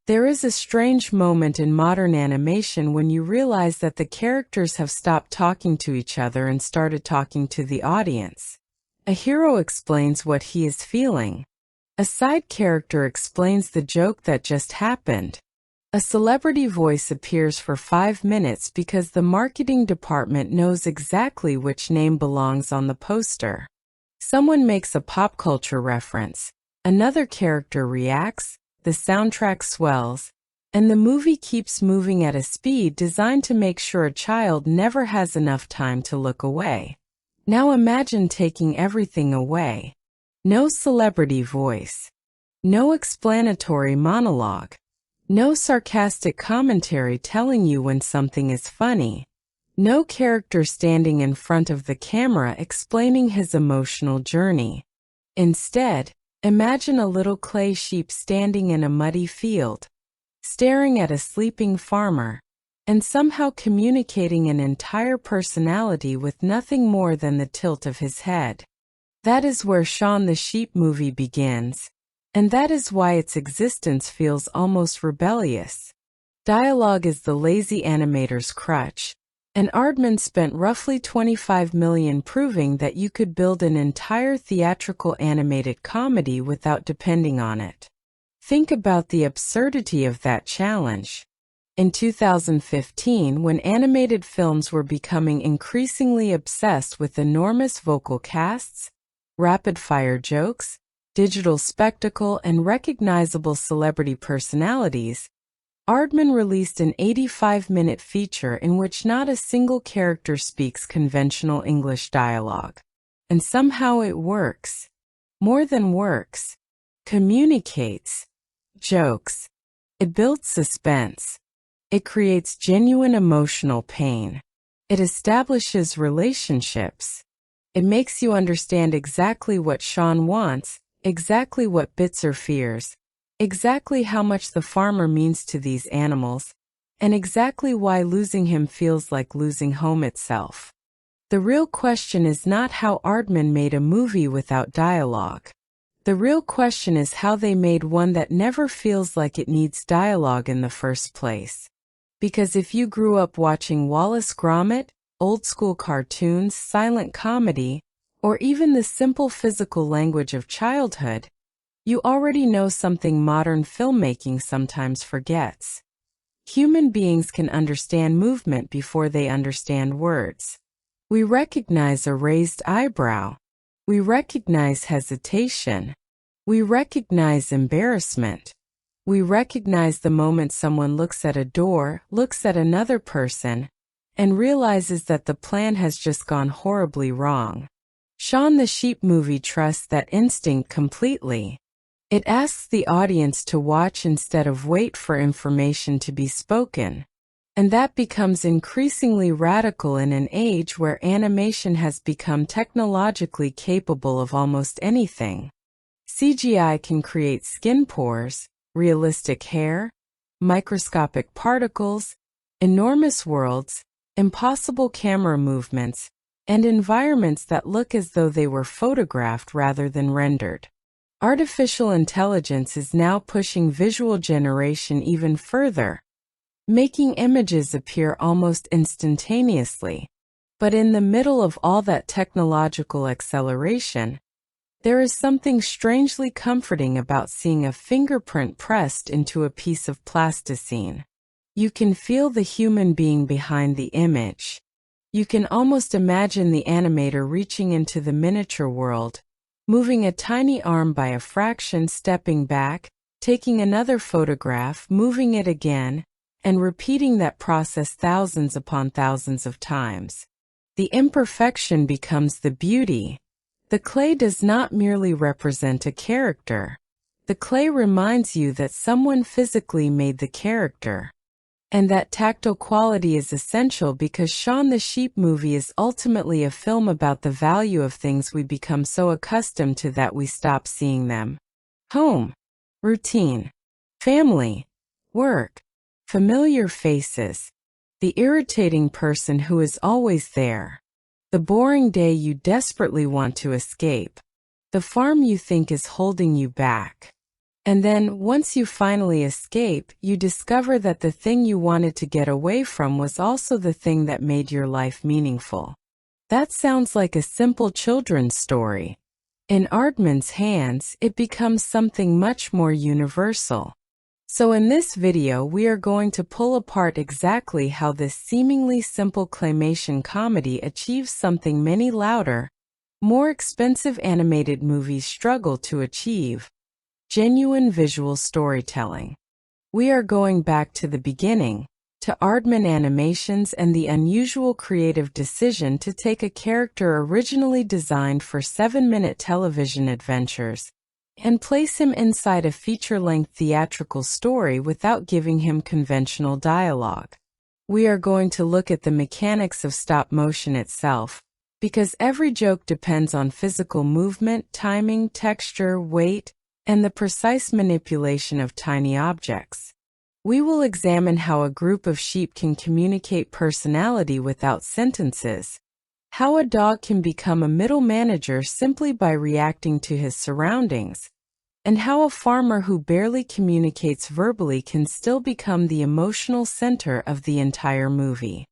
There is a strange moment in modern animation when you realize that the characters have stopped talking to each other and started talking to the audience. A hero explains what he is feeling. A side character explains the joke that just happened. A celebrity voice appears for 5 minutes because the marketing department knows exactly which name belongs on the poster. Someone makes a pop culture reference. Another character reacts, the soundtrack swells, and the movie keeps moving at a speed designed to make sure a child never has enough time to look away. Now imagine taking everything away. No celebrity voice. No explanatory monologue. No sarcastic commentary telling you when something is funny. No character standing in front of the camera explaining his emotional journey. Instead, imagine a little clay sheep standing in a muddy field, staring at a sleeping farmer, and somehow communicating an entire personality with nothing more than the tilt of his head. That is where Shaun the Sheep movie begins, and that is why its existence feels almost rebellious. Dialogue is the lazy animator's crutch, and Aardman spent roughly $25 million proving that you could build an entire theatrical animated comedy without depending on it. Think about the absurdity of that challenge. In 2015, when animated films were becoming increasingly obsessed with enormous vocal casts, rapid-fire jokes, digital spectacle, and recognizable celebrity personalities, Aardman released an 85-minute feature in which not a single character speaks conventional English dialogue. And somehow it works. More than works. Communicates. Jokes. It builds suspense. It creates genuine emotional pain. It establishes relationships. It makes you understand exactly what Shaun wants, exactly what Bitzer fears, exactly how much the farmer means to these animals, and exactly why losing him feels like losing home itself. The real question is not how Aardman made a movie without dialogue. The real question is how they made one that never feels like it needs dialogue in the first place. Because if you grew up watching Wallace Gromit, old-school cartoons, silent comedy, or even the simple physical language of childhood, you already know something modern filmmaking sometimes forgets. Human beings can understand movement before they understand words. We recognize a raised eyebrow. We recognize hesitation. We recognize embarrassment. We recognize the moment someone looks at a door, looks at another person, and realizes that the plan has just gone horribly wrong. Shaun the Sheep movie trusts that instinct completely. It asks the audience to watch instead of wait for information to be spoken. And that becomes increasingly radical in an age where animation has become technologically capable of almost anything. CGI can create skin pores, realistic hair, microscopic particles, enormous worlds, impossible camera movements, and environments that look as though they were photographed rather than rendered. Artificial intelligence is now pushing visual generation even further, making images appear almost instantaneously. But in the middle of all that technological acceleration, there is something strangely comforting about seeing a fingerprint pressed into a piece of plasticine. You can feel the human being behind the image. You can almost imagine the animator reaching into the miniature world, moving a tiny arm by a fraction, stepping back, taking another photograph, moving it again, and repeating that process thousands upon thousands of times. The imperfection becomes the beauty. The clay does not merely represent a character. The clay reminds you that someone physically made the character. And that tactile quality is essential because Shaun the Sheep movie is ultimately a film about the value of things we become so accustomed to that we stop seeing them. Home, routine, family, work, familiar faces, the irritating person who is always there, the boring day you desperately want to escape, the farm you think is holding you back. And then, once you finally escape, you discover that the thing you wanted to get away from was also the thing that made your life meaningful. That sounds like a simple children's story. In Aardman's hands, it becomes something much more universal. So in this video we are going to pull apart exactly how this seemingly simple claymation comedy achieves something many louder, more expensive animated movies struggle to achieve: genuine visual storytelling. We are going back to the beginning, to Aardman Animations and the unusual creative decision to take a character originally designed for 7-minute television adventures and place him inside a feature-length theatrical story without giving him conventional dialogue. We are going to look at the mechanics of stop motion itself, because every joke depends on physical movement, timing, texture, weight, and the precise manipulation of tiny objects. We will examine how a group of sheep can communicate personality without sentences, how a dog can become a middle manager simply by reacting to his surroundings, and how a farmer who barely communicates verbally can still become the emotional center of the entire movie.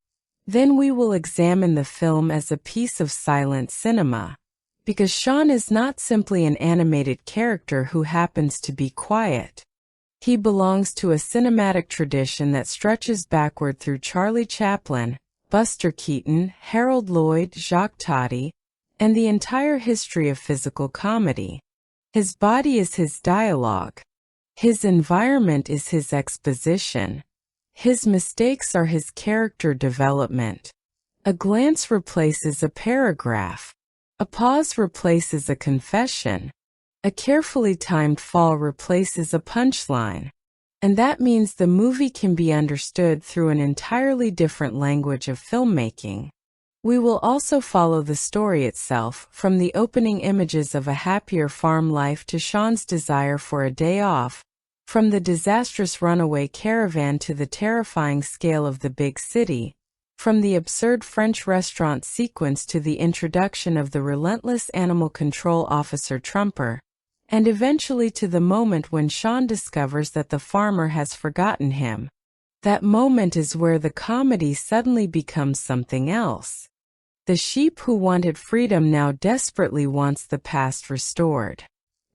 Then we will examine the film as a piece of silent cinema, because Shaun is not simply an animated character who happens to be quiet. He belongs to a cinematic tradition that stretches backward through Charlie Chaplin, Buster Keaton, Harold Lloyd, Jacques Tati, and the entire history of physical comedy. His body is his dialogue. His environment is his exposition. His mistakes are his character development. A glance replaces a paragraph. A pause replaces a confession. A carefully timed fall replaces a punchline. And that means the movie can be understood through an entirely different language of filmmaking. We will also follow the story itself, from the opening images of a happier farm life to Shaun's desire for a day off, from the disastrous runaway caravan to the terrifying scale of the big city, from the absurd French restaurant sequence to the introduction of the relentless animal control officer Trumper, and eventually to the moment when Shaun discovers that the farmer has forgotten him. That moment is where the comedy suddenly becomes something else. The sheep who wanted freedom now desperately wants the past restored.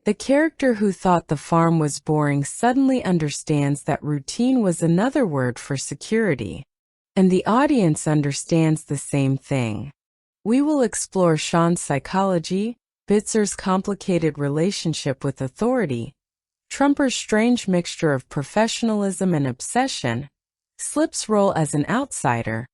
The character who thought the farm was boring suddenly understands that routine was another word for security. And the audience understands the same thing. We will explore Shaun's psychology, Bitzer's complicated relationship with authority, Trumper's strange mixture of professionalism and obsession, Slip's role as an outsider,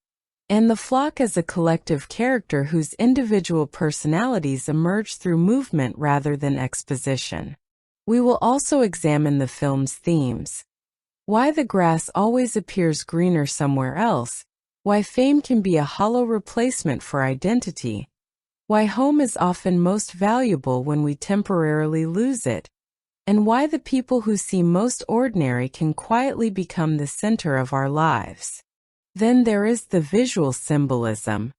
and the flock as a collective character whose individual personalities emerge through movement rather than exposition. We will also examine the film's themes. Why the grass always appears greener somewhere else, why fame can be a hollow replacement for identity, why home is often most valuable when we temporarily lose it, and why the people who seem most ordinary can quietly become the center of our lives. Then there is the visual symbolism,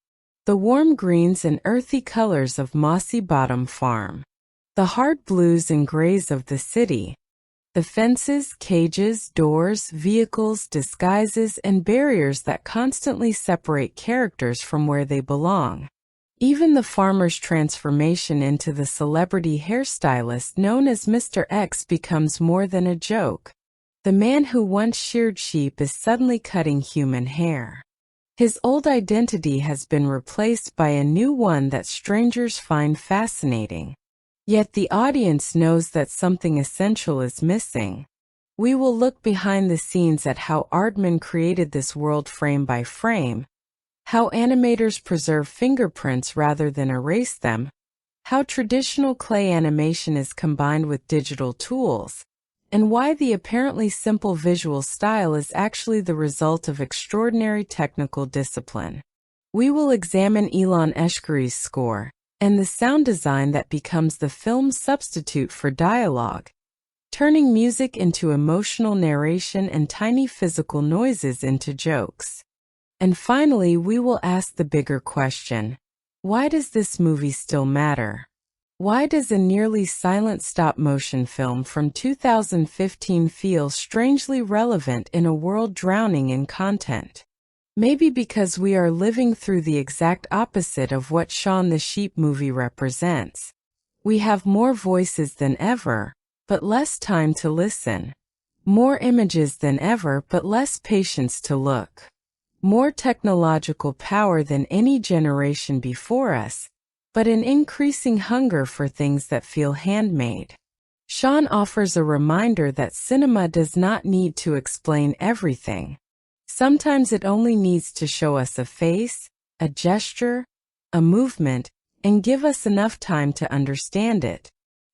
the warm greens and earthy colors of Mossy Bottom Farm, the hard blues and grays of the city, the fences, cages, doors, vehicles, disguises, and barriers that constantly separate characters from where they belong. Even the farmer's transformation into the celebrity hairstylist known as Mr. X becomes more than a joke. The man who once sheared sheep is suddenly cutting human hair. His old identity has been replaced by a new one that strangers find fascinating. Yet the audience knows that something essential is missing. We will look behind the scenes at how Aardman created this world frame by frame, how animators preserve fingerprints rather than erase them, how traditional clay animation is combined with digital tools, and why the apparently simple visual style is actually the result of extraordinary technical discipline. We will examine Ilan Eshkeri's score, and the sound design that becomes the film's substitute for dialogue, turning music into emotional narration and tiny physical noises into jokes. And finally, we will ask the bigger question: why does this movie still matter? Why does a nearly silent stop-motion film from 2015 feel strangely relevant in a world drowning in content? Maybe because we are living through the exact opposite of what Shaun the Sheep movie represents. We have more voices than ever, but less time to listen. More images than ever, but less patience to look. More technological power than any generation before us, but an increasing hunger for things that feel handmade. Shaun offers a reminder that cinema does not need to explain everything. Sometimes it only needs to show us a face, a gesture, a movement, and give us enough time to understand it.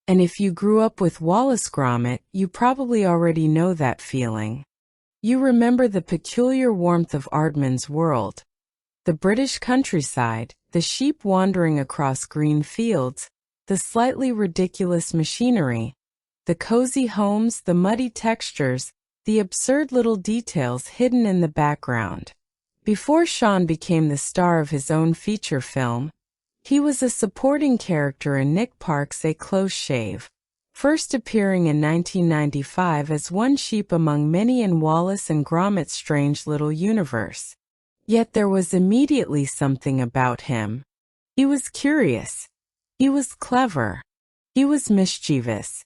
And if you grew up with Wallace Gromit, you probably already know that feeling. You remember the peculiar warmth of Aardman's world. The British countryside, the sheep wandering across green fields, the slightly ridiculous machinery, the cozy homes, the muddy textures, the absurd little details hidden in the background. Before Shaun became the star of his own feature film, he was a supporting character in Nick Park's A Close Shave, first appearing in 1995 as one sheep among many in Wallace and Gromit's strange little universe. Yet there was immediately something about him. He was curious. He was clever. He was mischievous.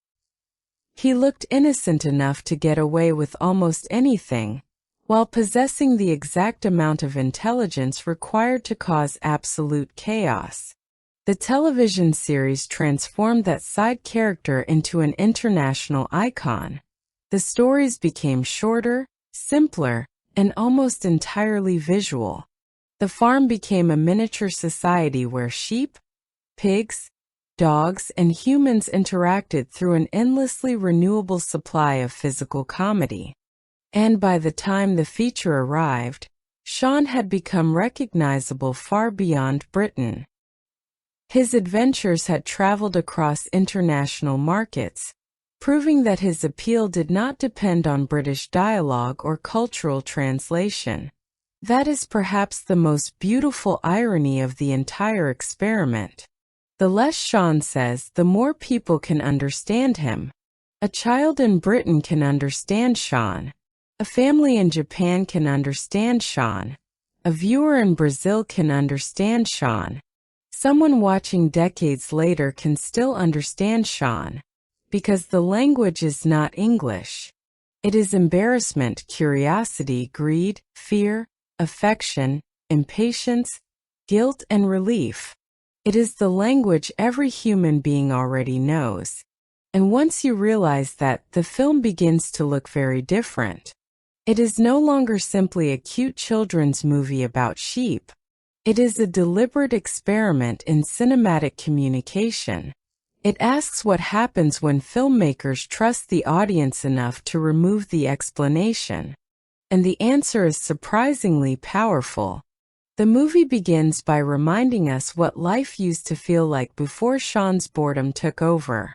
He looked innocent enough to get away with almost anything, while possessing the exact amount of intelligence required to cause absolute chaos. The television series transformed that side character into an international icon. The stories became shorter, simpler, and almost entirely visual. The farm became a miniature society where sheep, pigs, dogs, and humans interacted through an endlessly renewable supply of physical comedy. And by the time the feature arrived, Shaun had become recognizable far beyond Britain. His adventures had traveled across international markets, proving that his appeal did not depend on British dialogue or cultural translation. That is perhaps the most beautiful irony of the entire experiment. The less Shaun says, the more people can understand him. A child in Britain can understand Shaun. A family in Japan can understand Shaun. A viewer in Brazil can understand Shaun. Someone watching decades later can still understand Shaun. Because the language is not English. It is embarrassment, curiosity, greed, fear, affection, impatience, guilt, and relief. It is the language every human being already knows. And once you realize that, the film begins to look very different. It is no longer simply a cute children's movie about sheep. It is a deliberate experiment in cinematic communication. It asks what happens when filmmakers trust the audience enough to remove the explanation. And the answer is surprisingly powerful. The movie begins by reminding us what life used to feel like before Shaun's boredom took over.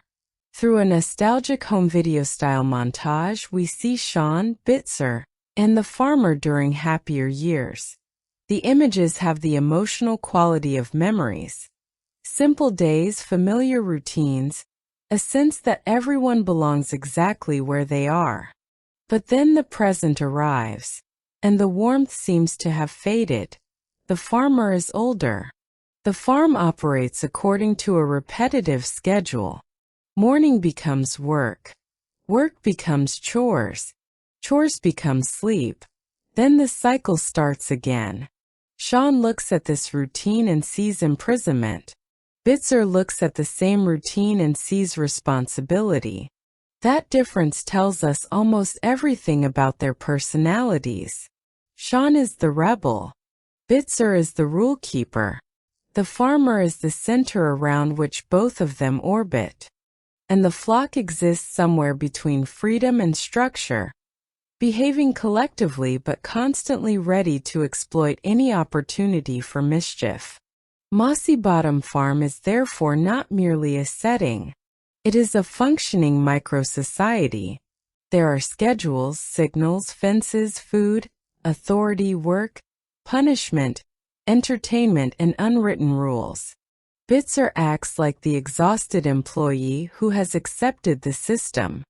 Through a nostalgic home video-style montage, we see Shaun, Bitzer, and the farmer during happier years. The images have the emotional quality of memories. Simple days, familiar routines, a sense that everyone belongs exactly where they are. But then the present arrives, and the warmth seems to have faded. The farmer is older. The farm operates according to a repetitive schedule. Morning becomes work. Work becomes chores. Chores become sleep. Then the cycle starts again. Shaun looks at this routine and sees imprisonment. Bitzer looks at the same routine and sees responsibility. That difference tells us almost everything about their personalities. Shaun is the rebel. Bitzer is the rule keeper. The farmer is the center around which both of them orbit. And the flock exists somewhere between freedom and structure, behaving collectively but constantly ready to exploit any opportunity for mischief. Mossy Bottom Farm is therefore not merely a setting. It is a functioning micro-society. There are schedules, signals, fences, food, authority, work, punishment, entertainment, and unwritten rules. Bitzer acts like the exhausted employee who has accepted the system.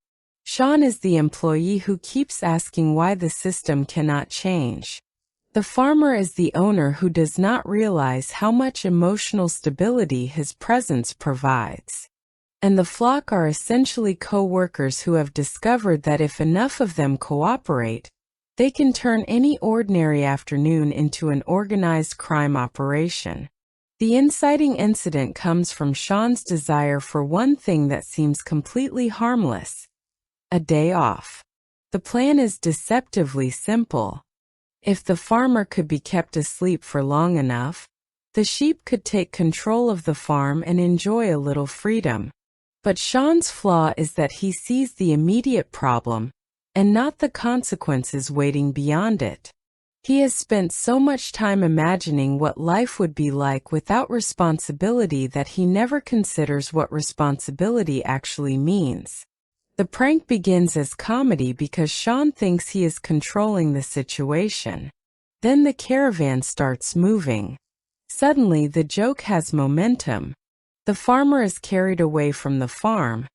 Shaun is the employee who keeps asking why the system cannot change. The farmer is the owner who does not realize how much emotional stability his presence provides. And the flock are essentially co-workers who have discovered that if enough of them cooperate, they can turn any ordinary afternoon into an organized crime operation. The inciting incident comes from Shaun's desire for one thing that seems completely harmless: a day off. The plan is deceptively simple. If the farmer could be kept asleep for long enough, the sheep could take control of the farm and enjoy a little freedom. But Shaun's flaw is that he sees the immediate problem, and not the consequences waiting beyond it. He has spent so much time imagining what life would be like without responsibility that he never considers what responsibility actually means. The prank begins as comedy because Shaun thinks he is controlling the situation. Then the caravan starts moving. Suddenly the joke has momentum. The farmer is carried away from the farm.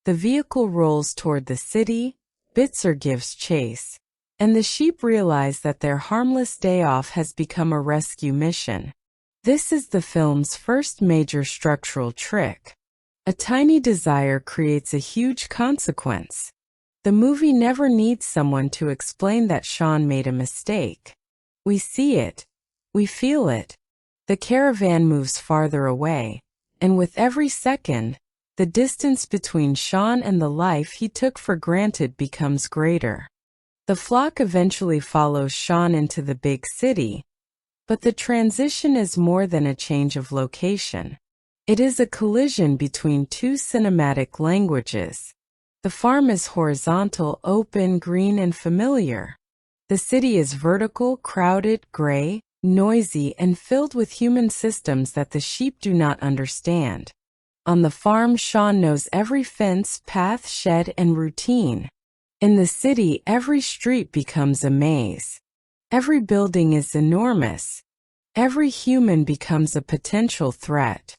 The vehicle rolls toward the city. Bitzer gives chase. And the sheep realize that their harmless day off has become a rescue mission. This is the film's first major structural trick. A tiny desire creates a huge consequence. The movie never needs someone to explain that Shaun made a mistake. We see it. We feel it. The caravan moves farther away, and with every second, the distance between Shaun and the life he took for granted becomes greater. The flock eventually follows Shaun into the big city, but the transition is more than a change of location. It is a collision between two cinematic languages. The farm is horizontal, open, green, and familiar. The city is vertical, crowded, gray, noisy, and filled with human systems that the sheep do not understand. On the farm, Shaun knows every fence, path, shed, and routine. In the city, every street becomes a maze. Every building is enormous. Every human becomes a potential threat.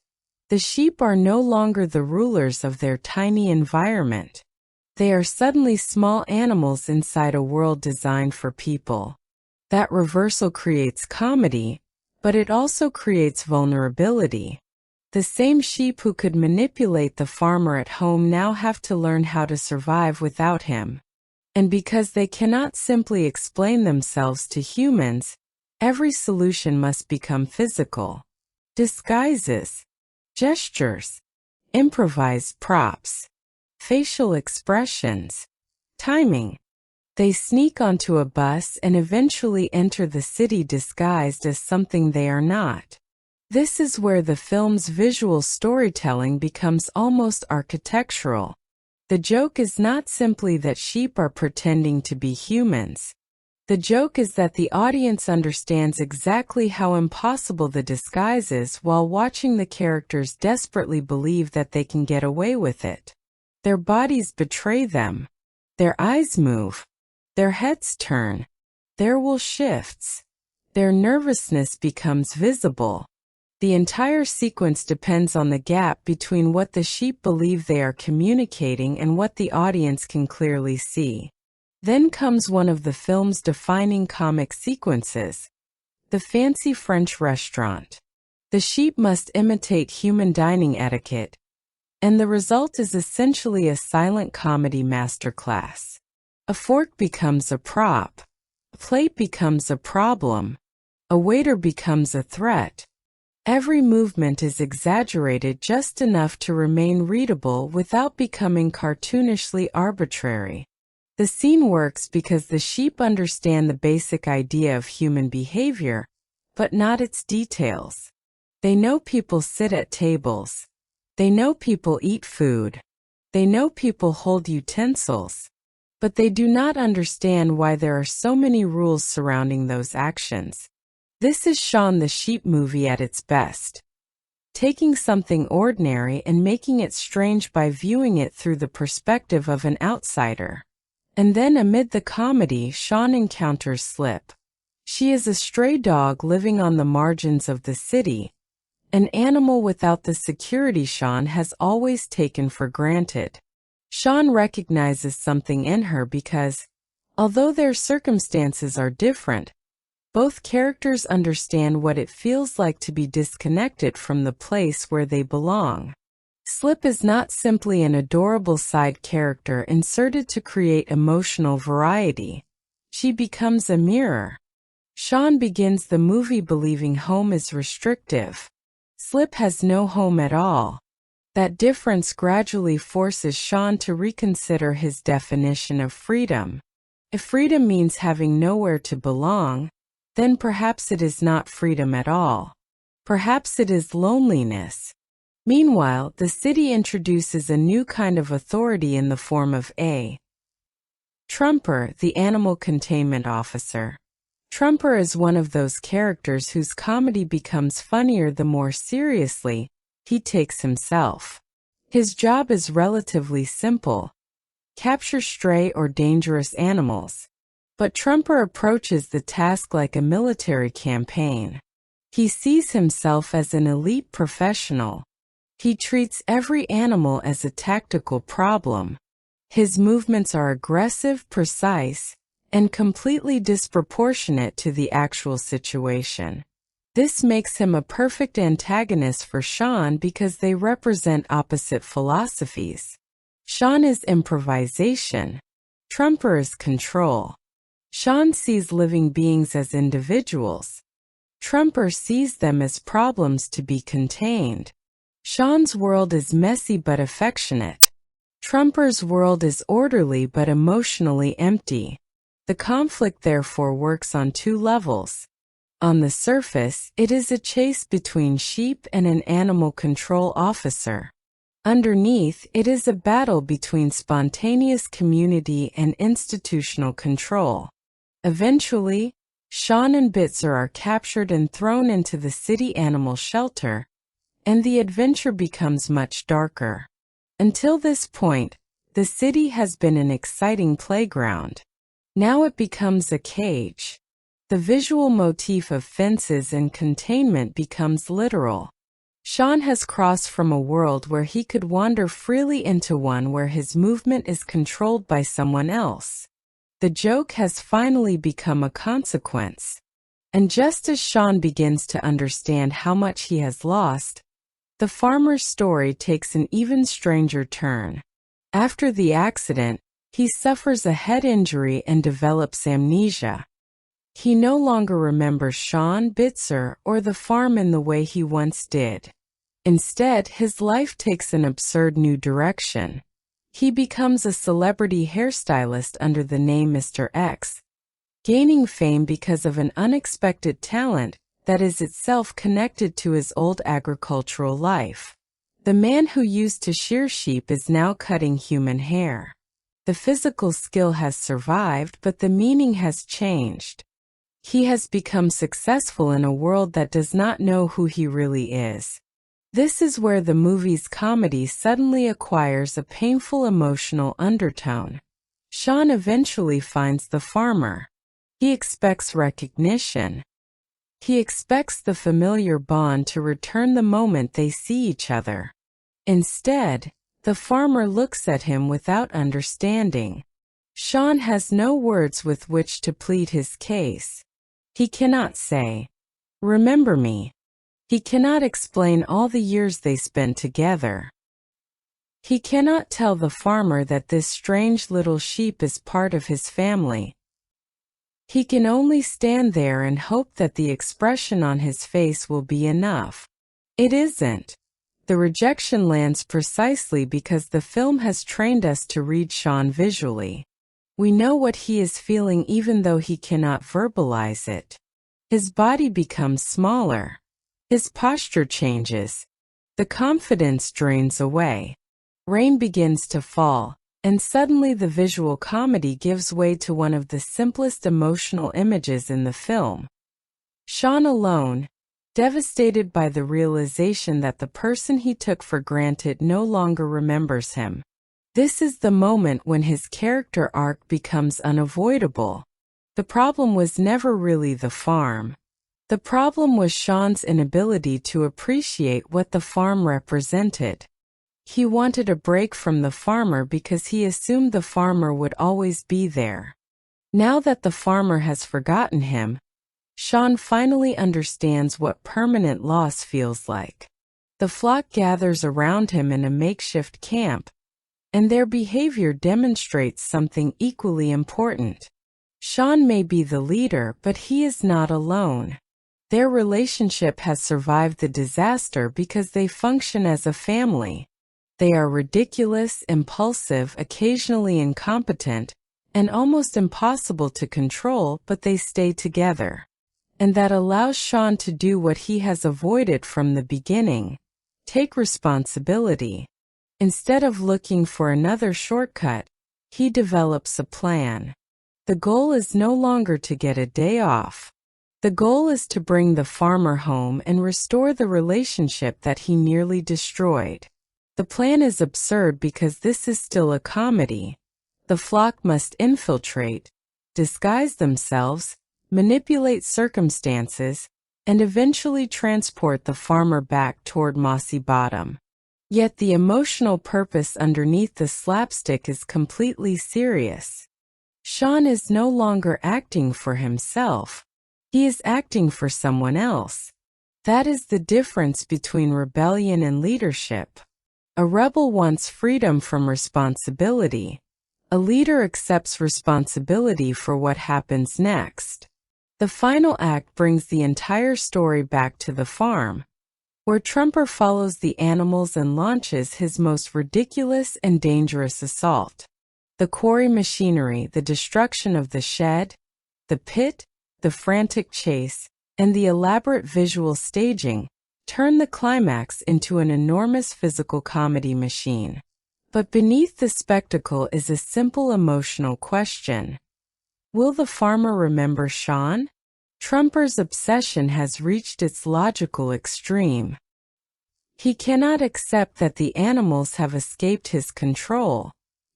The sheep are no longer the rulers of their tiny environment. They are suddenly small animals inside a world designed for people. That reversal creates comedy, but it also creates vulnerability. The same sheep who could manipulate the farmer at home now have to learn how to survive without him. And because they cannot simply explain themselves to humans, every solution must become physical. Disguises, gestures, improvised props, facial expressions, timing. They sneak onto a bus and eventually enter the city disguised as something they are not. This is where the film's visual storytelling becomes almost architectural. The joke is not simply that sheep are pretending to be humans. The joke is that the audience understands exactly how impossible the disguise is while watching the characters desperately believe that they can get away with it. Their bodies betray them. Their eyes move. Their heads turn. Their will shifts. Their nervousness becomes visible. The entire sequence depends on the gap between what the sheep believe they are communicating and what the audience can clearly see. Then comes one of the film's defining comic sequences: the fancy French restaurant. The sheep must imitate human dining etiquette, and the result is essentially a silent comedy masterclass. A fork becomes a prop. A plate becomes a problem. A waiter becomes a threat. Every movement is exaggerated just enough to remain readable without becoming cartoonishly arbitrary. The scene works because the sheep understand the basic idea of human behavior, but not its details. They know people sit at tables. They know people eat food. They know people hold utensils. But they do not understand why there are so many rules surrounding those actions. This is Shaun the Sheep movie at its best. Taking something ordinary and making it strange by viewing it through the perspective of an outsider. And then amid the comedy, Shaun encounters Slip. She is a stray dog living on the margins of the city, an animal without the security Shaun has always taken for granted. Shaun recognizes something in her because, although their circumstances are different, both characters understand what it feels like to be disconnected from the place where they belong. Slip is not simply an adorable side character inserted to create emotional variety. She becomes a mirror. Shaun begins the movie believing home is restrictive. Slip has no home at all. That difference gradually forces Shaun to reconsider his definition of freedom. If freedom means having nowhere to belong, then perhaps it is not freedom at all. Perhaps it is loneliness. Meanwhile, the city introduces a new kind of authority in the form of a Trumper, the animal containment officer. Trumper is one of those characters whose comedy becomes funnier the more seriously he takes himself. His job is relatively simple: capture stray or dangerous animals. But Trumper approaches the task like a military campaign. He sees himself as an elite professional. He treats every animal as a tactical problem. His movements are aggressive, precise, and completely disproportionate to the actual situation. This makes him a perfect antagonist for Shaun because they represent opposite philosophies. Shaun is improvisation. Trumper is control. Shaun sees living beings as individuals. Trumper sees them as problems to be contained. Shaun's world is messy but affectionate. Trumper's world is orderly but emotionally empty. The conflict therefore works on two levels. On the surface, it is a chase between sheep and an animal control officer. Underneath, it is a battle between spontaneous community and institutional control. Eventually, Shaun and Bitzer are captured and thrown into the city animal shelter, and the adventure becomes much darker. Until this point, the city has been an exciting playground. Now it becomes a cage. The visual motif of fences and containment becomes literal. Shaun has crossed from a world where he could wander freely into one where his movement is controlled by someone else. The joke has finally become a consequence. And just as Shaun begins to understand how much he has lost, the farmer's story takes an even stranger turn. After the accident, he suffers a head injury and develops amnesia. He no longer remembers Shaun, Bitzer, or the farm in the way he once did. Instead, his life takes an absurd new direction. He becomes a celebrity hairstylist under the name Mr. X, gaining fame because of an unexpected talent that is itself connected to his old agricultural life. The man who used to shear sheep is now cutting human hair. The physical skill has survived, but the meaning has changed. He has become successful in a world that does not know who he really is. This is where the movie's comedy suddenly acquires a painful emotional undertone. Shaun eventually finds the farmer. He expects recognition. He expects the familiar bond to return the moment they see each other. Instead, the farmer looks at him without understanding. Shaun has no words with which to plead his case. He cannot say, "Remember me." He cannot explain all the years they spent together. He cannot tell the farmer that this strange little sheep is part of his family. He can only stand there and hope that the expression on his face will be enough. It isn't. The rejection lands precisely because the film has trained us to read Shaun visually. We know what he is feeling even though he cannot verbalize it. His body becomes smaller. His posture changes. The confidence drains away. Rain begins to fall, and suddenly the visual comedy gives way to one of the simplest emotional images in the film. Shaun alone, devastated by the realization that the person he took for granted no longer remembers him. This is the moment when his character arc becomes unavoidable. The problem was never really the farm. The problem was Shaun's inability to appreciate what the farm represented. He wanted a break from the farmer because he assumed the farmer would always be there. Now that the farmer has forgotten him, Shaun finally understands what permanent loss feels like. The flock gathers around him in a makeshift camp, and their behavior demonstrates something equally important. Shaun may be the leader, but he is not alone. Their relationship has survived the disaster because they function as a family. They are ridiculous, impulsive, occasionally incompetent, and almost impossible to control, but they stay together. And that allows Shaun to do what he has avoided from the beginning: take responsibility. Instead of looking for another shortcut, he develops a plan. The goal is no longer to get a day off. The goal is to bring the farmer home and restore the relationship that he nearly destroyed. The plan is absurd because this is still a comedy. The flock must infiltrate, disguise themselves, manipulate circumstances, and eventually transport the farmer back toward Mossy Bottom. Yet the emotional purpose underneath the slapstick is completely serious. Shaun is no longer acting for himself. He is acting for someone else. That is the difference between rebellion and leadership. A rebel wants freedom from responsibility. A leader accepts responsibility for what happens next. The final act brings the entire story back to the farm, where Trumper follows the animals and launches his most ridiculous and dangerous assault. The quarry machinery, the destruction of the shed, the pit, the frantic chase, and the elaborate visual staging turn the climax into an enormous physical comedy machine. But beneath the spectacle is a simple emotional question. Will the farmer remember Shaun? Trumper's obsession has reached its logical extreme. He cannot accept that the animals have escaped his control.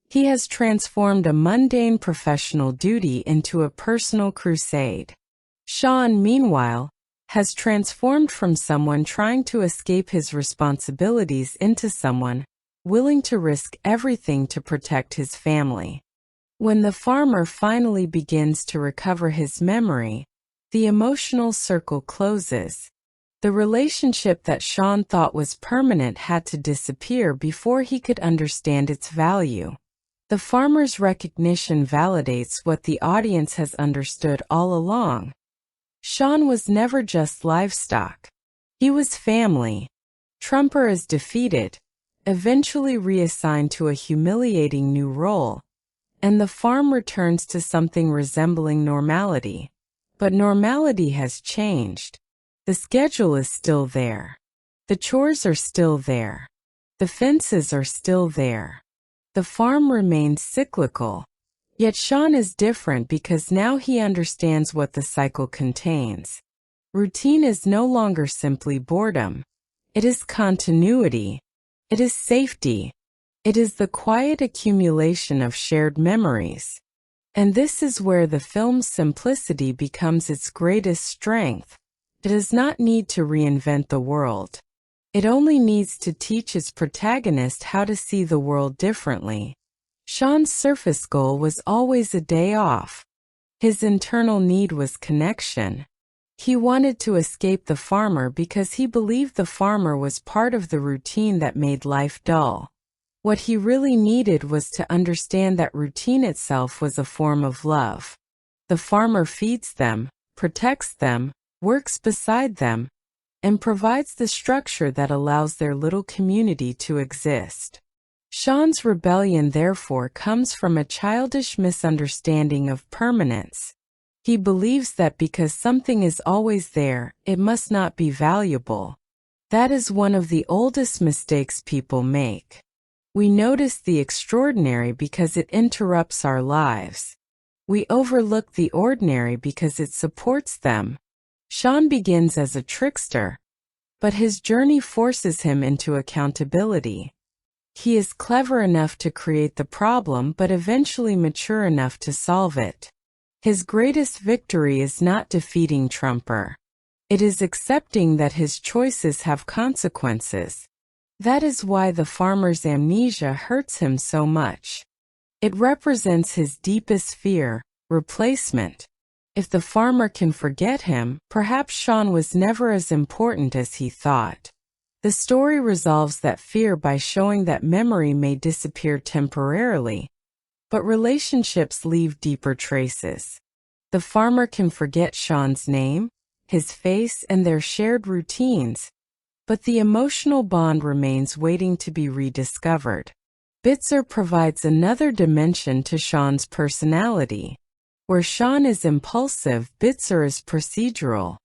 He has transformed a mundane professional duty into a personal crusade. Shaun, meanwhile, has transformed from someone trying to escape his responsibilities into someone willing to risk everything to protect his family. When the farmer finally begins to recover his memory, the emotional circle closes. The relationship that Shaun thought was permanent had to disappear before he could understand its value. The farmer's recognition validates what the audience has understood all along. Shaun was never just livestock. He was family. Trumper is defeated, eventually reassigned to a humiliating new role, and the farm returns to something resembling normality. But normality has changed. The schedule is still there. The chores are still there. The fences are still there. The farm remains cyclical. Yet Shaun is different because now he understands what the cycle contains. Routine is no longer simply boredom. It is continuity. It is safety. It is the quiet accumulation of shared memories. And this is where the film's simplicity becomes its greatest strength. It does not need to reinvent the world. It only needs to teach its protagonist how to see the world differently. Shaun's surface goal was always a day off. His internal need was connection. He wanted to escape the farmer because he believed the farmer was part of the routine that made life dull. What he really needed was to understand that routine itself was a form of love. The farmer feeds them, protects them, works beside them, and provides the structure that allows their little community to exist. Shaun's rebellion therefore comes from a childish misunderstanding of permanence. He believes that because something is always there, it must not be valuable. That is one of the oldest mistakes people make. We notice the extraordinary because it interrupts our lives. We overlook the ordinary because it supports them. Shaun begins as a trickster, but his journey forces him into accountability. He is clever enough to create the problem but eventually mature enough to solve it. His greatest victory is not defeating Trumper. It is accepting that his choices have consequences. That is why the farmer's amnesia hurts him so much. It represents his deepest fear, replacement. If the farmer can forget him, perhaps Shaun was never as important as he thought. The story resolves that fear by showing that memory may disappear temporarily, but relationships leave deeper traces. The farmer can forget Shaun's name, his face, and their shared routines, but the emotional bond remains waiting to be rediscovered. Bitzer provides another dimension to Shaun's personality. Where Shaun is impulsive, Bitzer is procedural.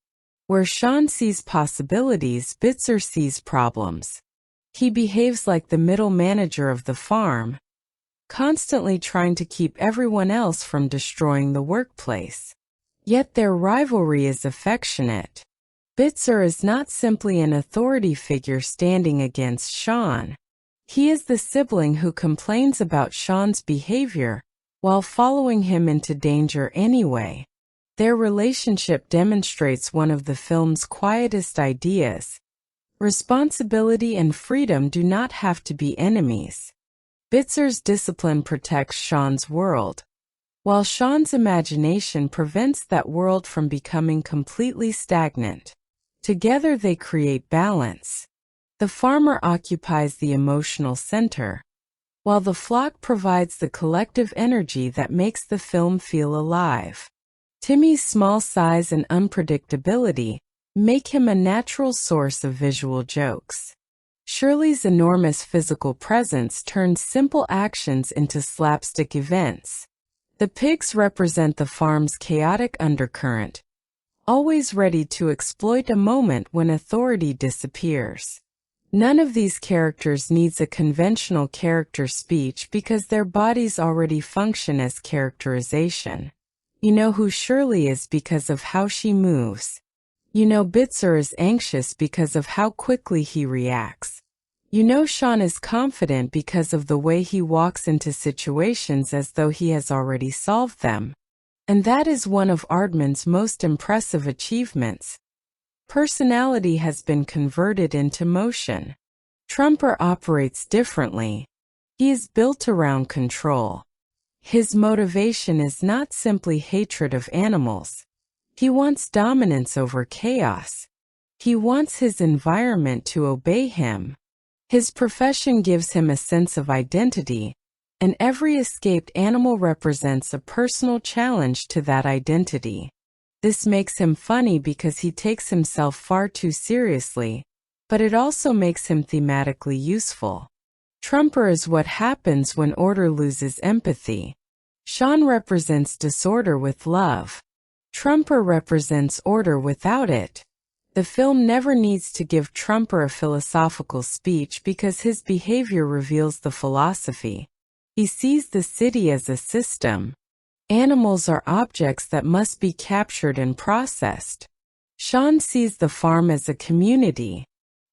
Where Shaun sees possibilities, Bitzer sees problems. He behaves like the middle manager of the farm, constantly trying to keep everyone else from destroying the workplace. Yet their rivalry is affectionate. Bitzer is not simply an authority figure standing against Shaun. He is the sibling who complains about Shaun's behavior while following him into danger anyway. Their relationship demonstrates one of the film's quietest ideas. Responsibility and freedom do not have to be enemies. Bitzer's discipline protects Shaun's world, while Shaun's imagination prevents that world from becoming completely stagnant. Together they create balance. The farmer occupies the emotional center, while the flock provides the collective energy that makes the film feel alive. Timmy's small size and unpredictability make him a natural source of visual jokes. Shirley's enormous physical presence turns simple actions into slapstick events. The pigs represent the farm's chaotic undercurrent, always ready to exploit a moment when authority disappears. None of these characters needs a conventional character speech because their bodies already function as characterization. You know who Shirley is because of how she moves. You know Bitzer is anxious because of how quickly he reacts. You know Shaun is confident because of the way he walks into situations as though he has already solved them. And that is one of Aardman's most impressive achievements. Personality has been converted into motion. Trumper operates differently. He is built around control. His motivation is not simply hatred of animals. He wants dominance over chaos. He wants his environment to obey him. His profession gives him a sense of identity, and every escaped animal represents a personal challenge to that identity. This makes him funny because he takes himself far too seriously, but it also makes him thematically useful. Trumper is what happens when order loses empathy. Shaun represents disorder with love. Trumper represents order without it. The film never needs to give Trumper a philosophical speech because his behavior reveals the philosophy. He sees the city as a system. Animals are objects that must be captured and processed. Shaun sees the farm as a community.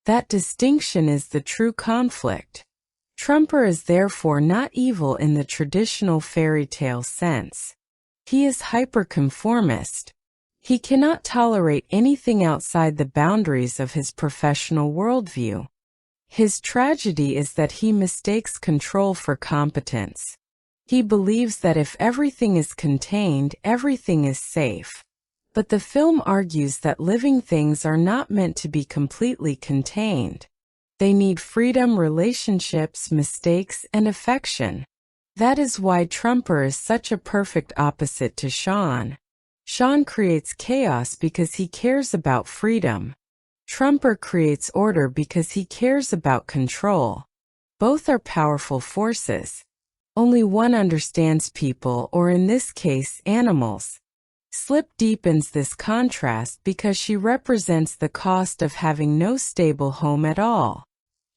That distinction is the true conflict. Trumper is therefore not evil in the traditional fairy tale sense. He is hyperconformist. He cannot tolerate anything outside the boundaries of his professional worldview. His tragedy is that he mistakes control for competence. He believes that if everything is contained, everything is safe. But the film argues that living things are not meant to be completely contained. They need freedom, relationships, mistakes, and affection. That is why Trumper is such a perfect opposite to Shaun. Shaun creates chaos because he cares about freedom. Trumper creates order because he cares about control. Both are powerful forces. Only one understands people, or in this case, animals. Slip deepens this contrast because she represents the cost of having no stable home at all.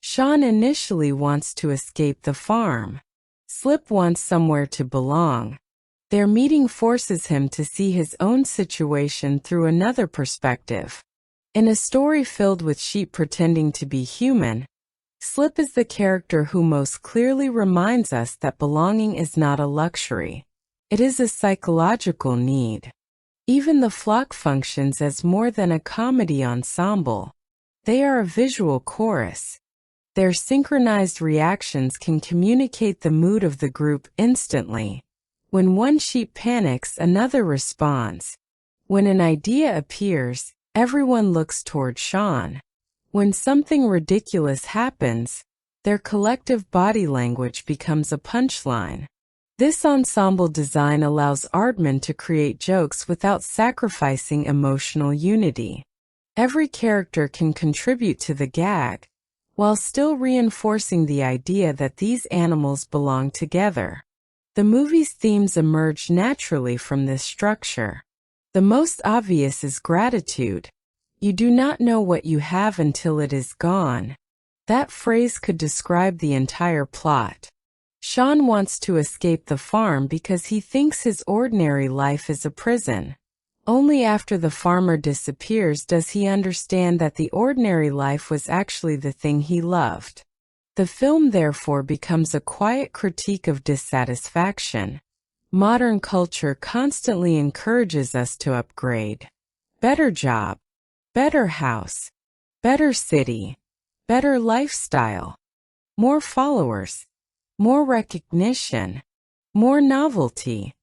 Shaun initially wants to escape the farm. Slip wants somewhere to belong. Their meeting forces him to see his own situation through another perspective. In a story filled with sheep pretending to be human, Slip is the character who most clearly reminds us that belonging is not a luxury. It is a psychological need. Even the flock functions as more than a comedy ensemble. They are a visual chorus. Their synchronized reactions can communicate the mood of the group instantly. When one sheep panics, another responds. When an idea appears, everyone looks toward Shaun. When something ridiculous happens, their collective body language becomes a punchline. This ensemble design allows Aardman to create jokes without sacrificing emotional unity. Every character can contribute to the gag, while still reinforcing the idea that these animals belong together. The movie's themes emerge naturally from this structure. The most obvious is gratitude. You do not know what you have until it is gone. That phrase could describe the entire plot. Shaun wants to escape the farm because he thinks his ordinary life is a prison. Only after the farmer disappears does he understand that the ordinary life was actually the thing he loved. The film therefore becomes a quiet critique of dissatisfaction. Modern culture constantly encourages us to upgrade. Better job, better house, better city, better lifestyle, more followers, more recognition, more novelty.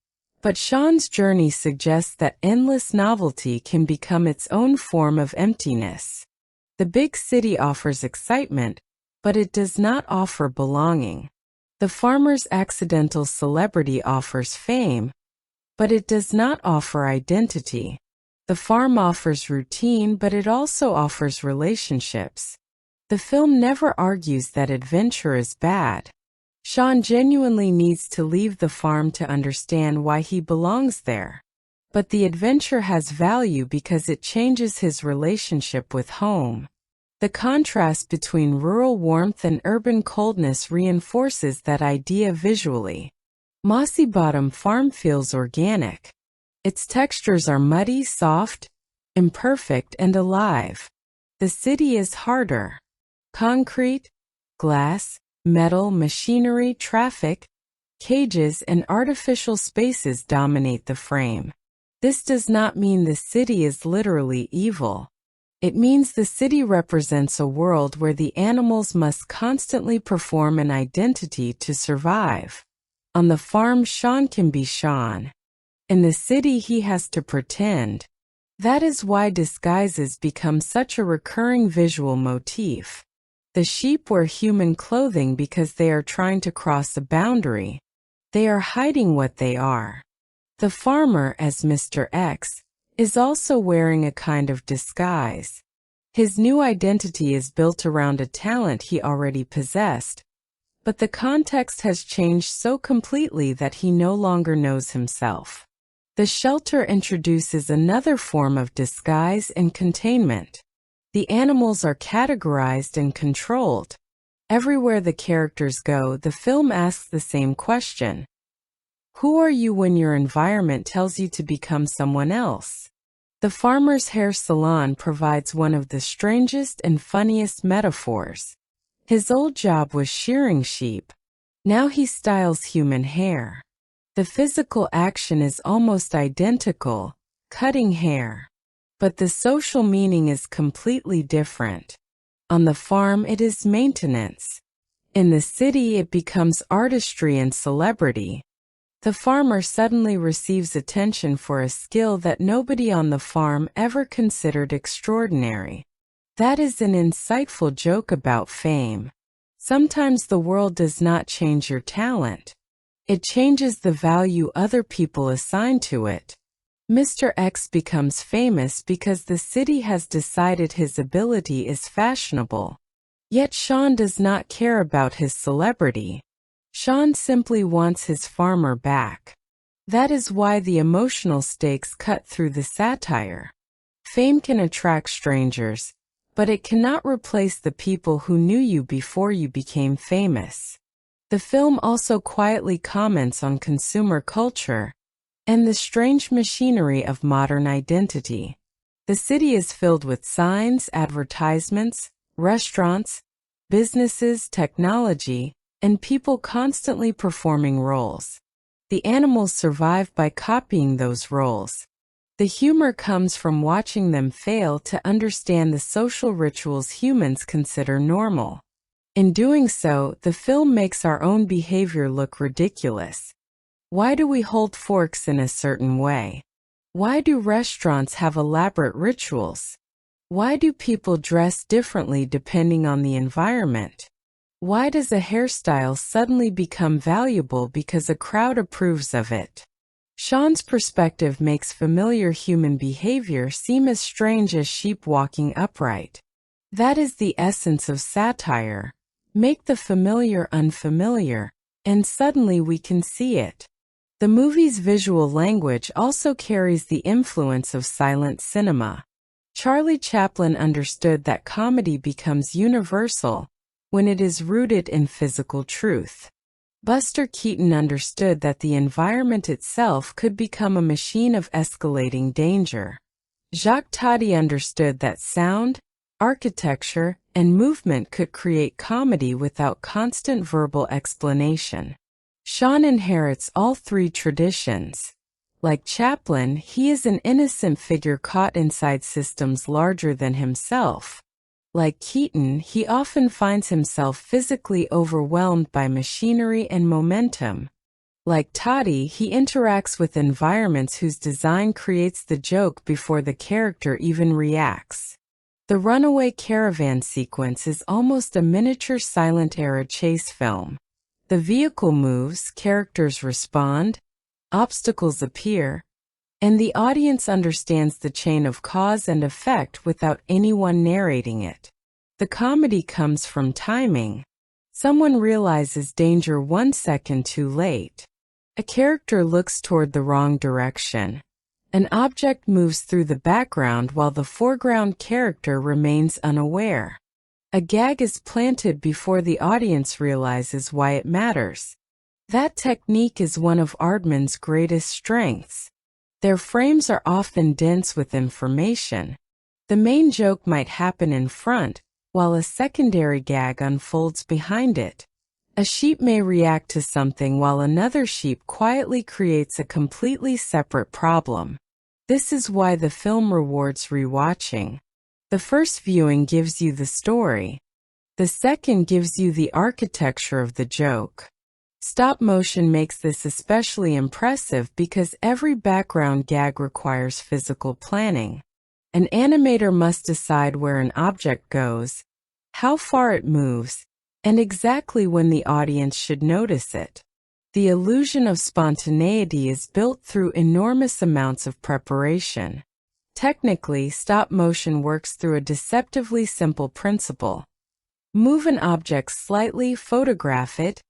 But Shaun's journey suggests that endless novelty can become its own form of emptiness. The big city offers excitement, but it does not offer belonging. The farmer's accidental celebrity offers fame, but it does not offer identity. The farm offers routine, but it also offers relationships. The film never argues that adventure is bad. Shaun genuinely needs to leave the farm to understand why he belongs there. But the adventure has value because it changes his relationship with home. The contrast between rural warmth and urban coldness reinforces that idea visually. Mossy Bottom Farm feels organic. Its textures are muddy, soft, imperfect, and alive. The city is harder. Concrete, glass, metal, machinery, traffic, cages, and artificial spaces dominate the frame. This does not mean the city is literally evil. It means the city represents a world where the animals must constantly perform an identity to survive. On the farm, Shaun can be Shaun. In the city, he has to pretend. That is why disguises become such a recurring visual motif. The sheep wear human clothing because they are trying to cross a boundary. They are hiding what they are. The farmer, as Mr. X, is also wearing a kind of disguise. His new identity is built around a talent he already possessed, but the context has changed so completely that he no longer knows himself. The shelter introduces another form of disguise and containment. The animals are categorized and controlled. Everywhere the characters go, the film asks the same question. Who are you when your environment tells you to become someone else? The farmer's hair salon provides one of the strangest and funniest metaphors. His old job was shearing sheep. Now he styles human hair. The physical action is almost identical, cutting hair. But the social meaning is completely different. On the farm, it is maintenance. In the city, it becomes artistry and celebrity. The farmer suddenly receives attention for a skill that nobody on the farm ever considered extraordinary. That is an insightful joke about fame. Sometimes the world does not change your talent. It changes the value other people assign to it. Mr. X becomes famous because the city has decided his ability is fashionable. Yet Shaun does not care about his celebrity. Shaun simply wants his farmer back. That is why the emotional stakes cut through the satire. Fame can attract strangers, but it cannot replace the people who knew you before you became famous. The film also quietly comments on consumer culture and the strange machinery of modern identity. The city is filled with signs, advertisements, restaurants, businesses, technology, and people constantly performing roles. The animals survive by copying those roles. The humor comes from watching them fail to understand the social rituals humans consider normal. In doing so, the film makes our own behavior look ridiculous. Why do we hold forks in a certain way? Why do restaurants have elaborate rituals? Why do people dress differently depending on the environment? Why does a hairstyle suddenly become valuable because a crowd approves of it? Shaun's perspective makes familiar human behavior seem as strange as sheep walking upright. That is the essence of satire. Make the familiar unfamiliar, and suddenly we can see it. The movie's visual language also carries the influence of silent cinema. Charlie Chaplin understood that comedy becomes universal when it is rooted in physical truth. Buster Keaton understood that the environment itself could become a machine of escalating danger. Jacques Tati understood that sound, architecture, and movement could create comedy without constant verbal explanation. Shaun inherits all three traditions. Like Chaplin, he is an innocent figure caught inside systems larger than himself. Like Keaton, he often finds himself physically overwhelmed by machinery and momentum. Like Tati, he interacts with environments whose design creates the joke before the character even reacts. The runaway caravan sequence is almost a miniature silent-era chase film. The vehicle moves, characters respond, obstacles appear, and the audience understands the chain of cause and effect without anyone narrating it. The comedy comes from timing. Someone realizes danger 1 second too late. A character looks toward the wrong direction. An object moves through the background while the foreground character remains unaware. A gag is planted before the audience realizes why it matters. That technique is one of Aardman's greatest strengths. Their frames are often dense with information. The main joke might happen in front, while a secondary gag unfolds behind it. A sheep may react to something while another sheep quietly creates a completely separate problem. This is why the film rewards rewatching. The first viewing gives you the story. The second gives you the architecture of the joke. Stop motion makes this especially impressive because every background gag requires physical planning. An animator must decide where an object goes, how far it moves, and exactly when the audience should notice it. The illusion of spontaneity is built through enormous amounts of preparation. Technically, stop motion works through a deceptively simple principle. Move an object slightly, photograph it,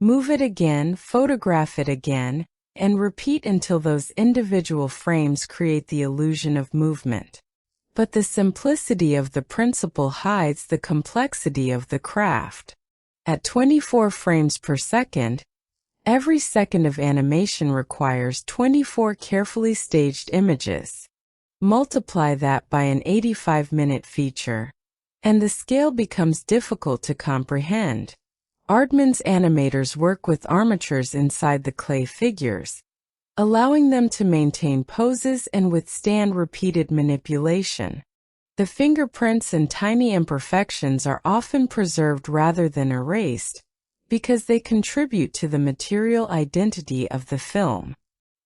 move it again, photograph it again, and repeat until those individual frames create the illusion of movement. But the simplicity of the principle hides the complexity of the craft. At 24 frames per second, every second of animation requires 24 carefully staged images. Multiply that by an 85-minute feature, and the scale becomes difficult to comprehend. Aardman's animators work with armatures inside the clay figures, allowing them to maintain poses and withstand repeated manipulation. The fingerprints and tiny imperfections are often preserved rather than erased, because they contribute to the material identity of the film.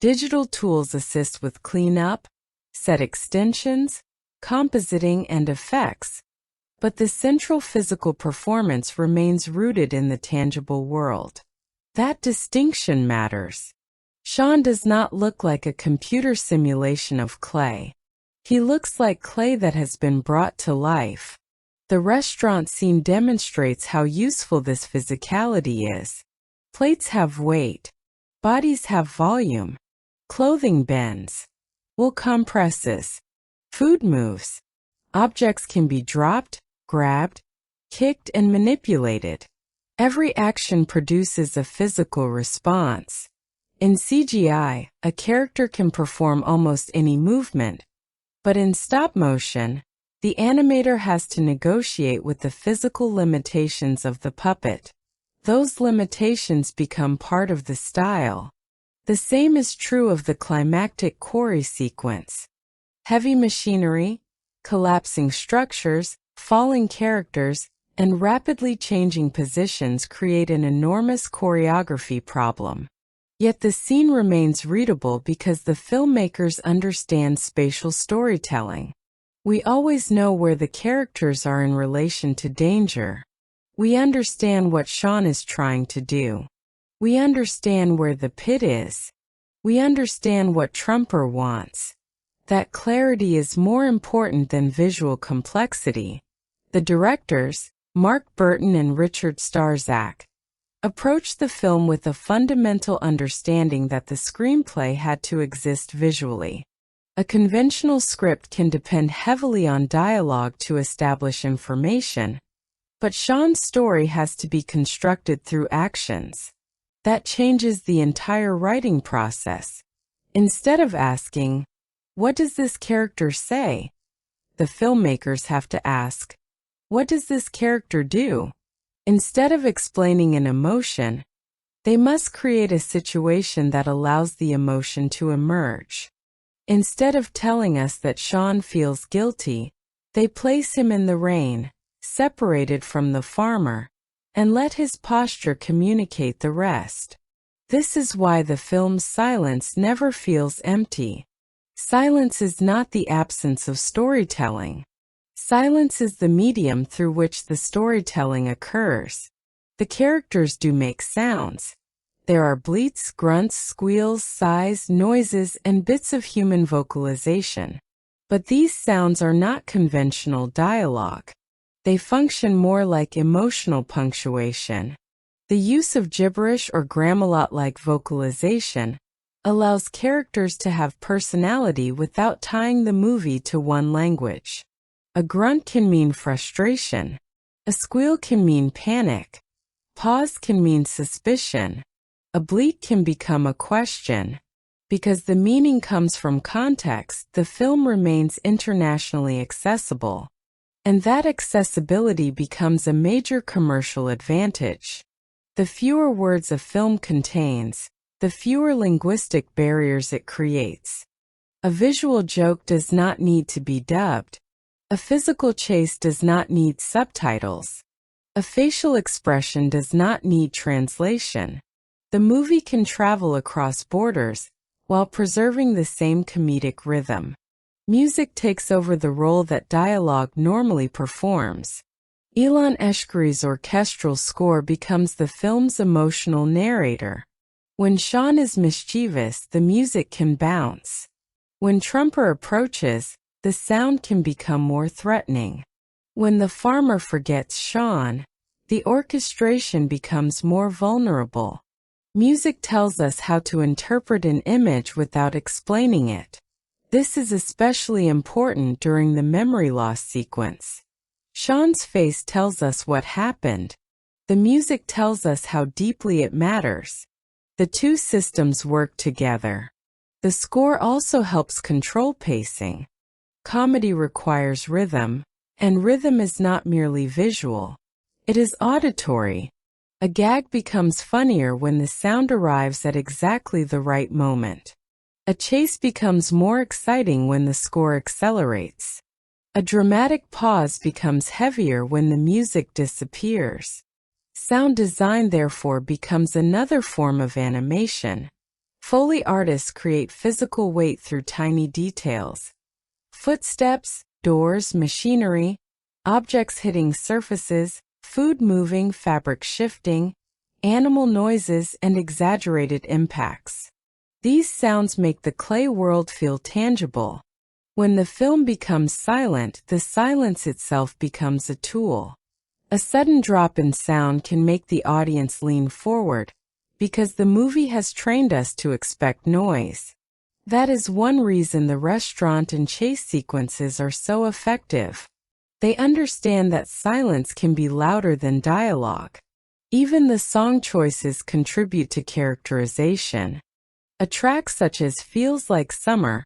Digital tools assist with cleanup, set extensions, compositing, and effects, but the central physical performance remains rooted in the tangible world. That distinction matters. Shaun does not look like a computer simulation of clay. He looks like clay that has been brought to life. The restaurant scene demonstrates how useful this physicality is. Plates have weight. Bodies have volume. Clothing bends. Wool compresses. Food moves. Objects can be dropped, grabbed, kicked, and manipulated. Every action produces a physical response. In CGI, a character can perform almost any movement, but in stop motion, the animator has to negotiate with the physical limitations of the puppet. Those limitations become part of the style. The same is true of the climactic quarry sequence. Heavy machinery, collapsing structures, falling characters, and rapidly changing positions create an enormous choreography problem. Yet the scene remains readable because the filmmakers understand spatial storytelling. We always know where the characters are in relation to danger. We understand what Shaun is trying to do. We understand where the pit is. We understand what Trumper wants. That clarity is more important than visual complexity. The directors, Mark Burton and Richard Starzak, approached the film with a fundamental understanding that the screenplay had to exist visually. A conventional script can depend heavily on dialogue to establish information, but Shaun's story has to be constructed through actions. That changes the entire writing process. Instead of asking, "What does this character say?" the filmmakers have to ask, "What does this character do?" Instead of explaining an emotion, they must create a situation that allows the emotion to emerge. Instead of telling us that Shaun feels guilty, they place him in the rain, separated from the farmer, and let his posture communicate the rest. This is why the film's silence never feels empty. Silence is not the absence of storytelling. Silence is the medium through which the storytelling occurs. The characters do make sounds. There are bleats, grunts, squeals, sighs, noises, and bits of human vocalization. But these sounds are not conventional dialogue. They function more like emotional punctuation. The use of gibberish or Gramelot-like vocalization allows characters to have personality without tying the movie to one language. A grunt can mean frustration. A squeal can mean panic. Pause can mean suspicion. A bleat can become a question. Because the meaning comes from context, the film remains internationally accessible. And that accessibility becomes a major commercial advantage. The fewer words a film contains, the fewer linguistic barriers it creates. A visual joke does not need to be dubbed. A physical chase does not need subtitles. A facial expression does not need translation. The movie can travel across borders while preserving the same comedic rhythm. Music takes over the role that dialogue normally performs. Ilan Eshkeri's orchestral score becomes the film's emotional narrator. When Shaun is mischievous, the music can bounce. When Trumper approaches, the sound can become more threatening. When the farmer forgets Shaun, the orchestration becomes more vulnerable. Music tells us how to interpret an image without explaining it. This is especially important during the memory loss sequence. Shaun's face tells us what happened. The music tells us how deeply it matters. The two systems work together. The score also helps control pacing. Comedy requires rhythm, and rhythm is not merely visual. It is auditory. A gag becomes funnier when the sound arrives at exactly the right moment. A chase becomes more exciting when the score accelerates. A dramatic pause becomes heavier when the music disappears. Sound design therefore becomes another form of animation. Foley artists create physical weight through tiny details. Footsteps, doors, machinery, objects hitting surfaces, food moving, fabric shifting, animal noises, and exaggerated impacts. These sounds make the clay world feel tangible. When the film becomes silent, the silence itself becomes a tool. A sudden drop in sound can make the audience lean forward, because the movie has trained us to expect noise. That is one reason the restaurant and chase sequences are so effective. They understand that silence can be louder than dialogue. Even the song choices contribute to characterization. A track such as Feels Like Summer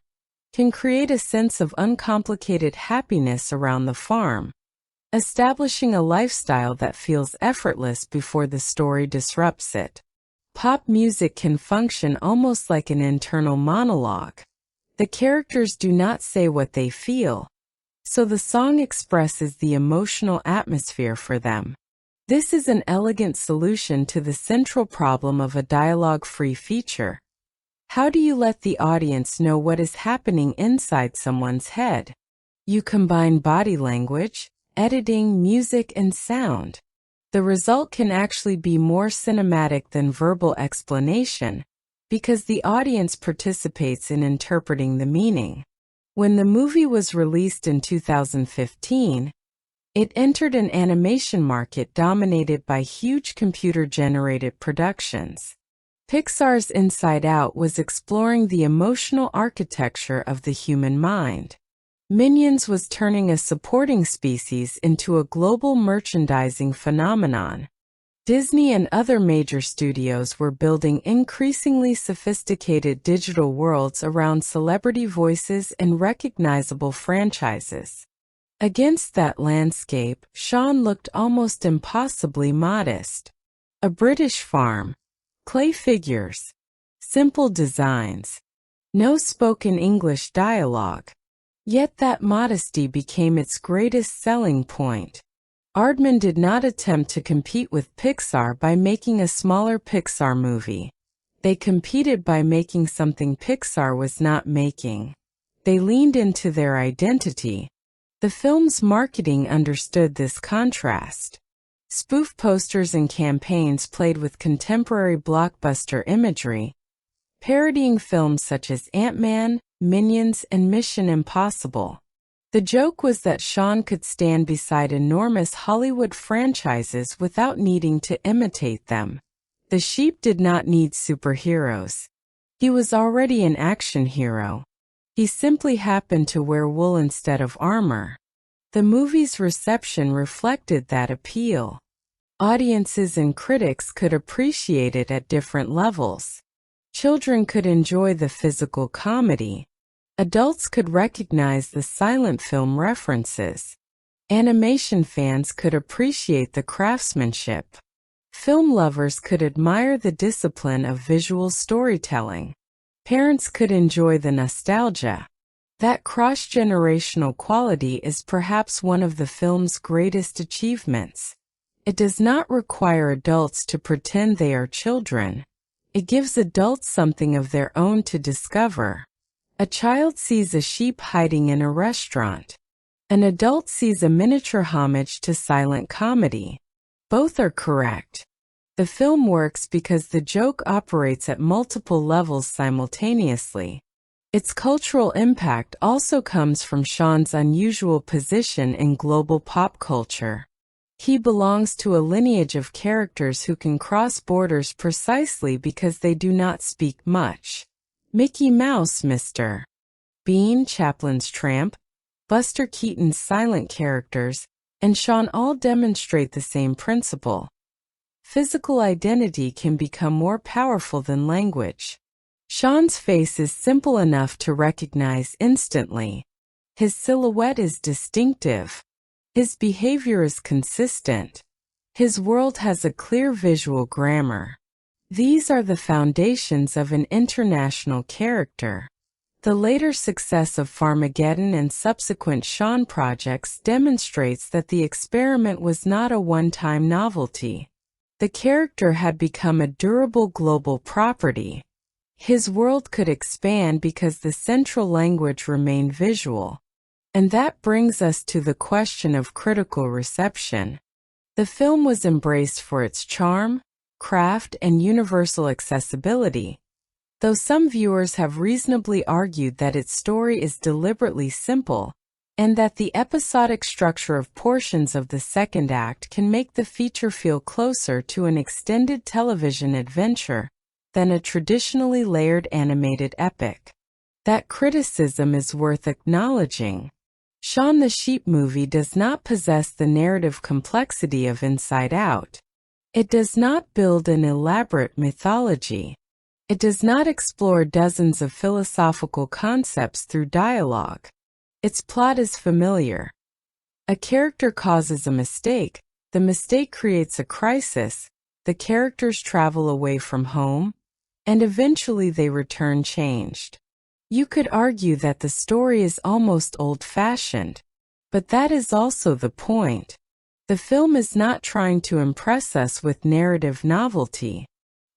can create a sense of uncomplicated happiness around the farm, establishing a lifestyle that feels effortless before the story disrupts it. Pop music can function almost like an internal monologue. The characters do not say what they feel, so the song expresses the emotional atmosphere for them. This is an elegant solution to the central problem of a dialogue-free feature. How do you let the audience know what is happening inside someone's head? You combine body language, editing, music, and sound. The result can actually be more cinematic than verbal explanation, because the audience participates in interpreting the meaning. When the movie was released in 2015, it entered an animation market dominated by huge computer-generated productions. Pixar's Inside Out was exploring the emotional architecture of the human mind. Minions was turning a supporting species into a global merchandising phenomenon. Disney and other major studios were building increasingly sophisticated digital worlds around celebrity voices and recognizable franchises. Against that landscape, Shaun looked almost impossibly modest. A British farm, clay figures, simple designs, no spoken English dialogue. Yet that modesty became its greatest selling point. Aardman did not attempt to compete with Pixar by making a smaller Pixar movie. They competed by making something Pixar was not making. They leaned into their identity. The film's marketing understood this contrast. Spoof posters and campaigns played with contemporary blockbuster imagery, parodying films such as Ant-Man, Minions, and Mission Impossible. The joke was that Shaun could stand beside enormous Hollywood franchises without needing to imitate them. The sheep did not need superheroes. He was already an action hero. He simply happened to wear wool instead of armor. The movie's reception reflected that appeal. Audiences and critics could appreciate it at different levels. Children could enjoy the physical comedy. Adults could recognize the silent film references. Animation fans could appreciate the craftsmanship. Film lovers could admire the discipline of visual storytelling. Parents could enjoy the nostalgia. That cross-generational quality is perhaps one of the film's greatest achievements. It does not require adults to pretend they are children. It gives adults something of their own to discover. A child sees a sheep hiding in a restaurant. An adult sees a miniature homage to silent comedy. Both are correct. The film works because the joke operates at multiple levels simultaneously. Its cultural impact also comes from Shaun's unusual position in global pop culture. He belongs to a lineage of characters who can cross borders precisely because they do not speak much. Mickey Mouse, Mr. Bean, Chaplin's Tramp, Buster Keaton's silent characters, and Shaun all demonstrate the same principle. Physical identity can become more powerful than language. Shaun's face is simple enough to recognize instantly. His silhouette is distinctive. His behavior is consistent. His world has a clear visual grammar. These are the foundations of an international character. The later success of Farmageddon and subsequent Shaun projects demonstrates that the experiment was not a one-time novelty. The character had become a durable global property. His world could expand because the central language remained visual. And that brings us to the question of critical reception. The film was embraced for its charm, craft, and universal accessibility, though some viewers have reasonably argued that its story is deliberately simple, and that the episodic structure of portions of the second act can make the feature feel closer to an extended television adventure than a traditionally layered animated epic. That criticism is worth acknowledging. Shaun the Sheep movie does not possess the narrative complexity of Inside Out. It does not build an elaborate mythology. It does not explore dozens of philosophical concepts through dialogue. Its plot is familiar. A character causes a mistake, the mistake creates a crisis, the characters travel away from home, and eventually they return changed. You could argue that the story is almost old-fashioned, but that is also the point. The film is not trying to impress us with narrative novelty.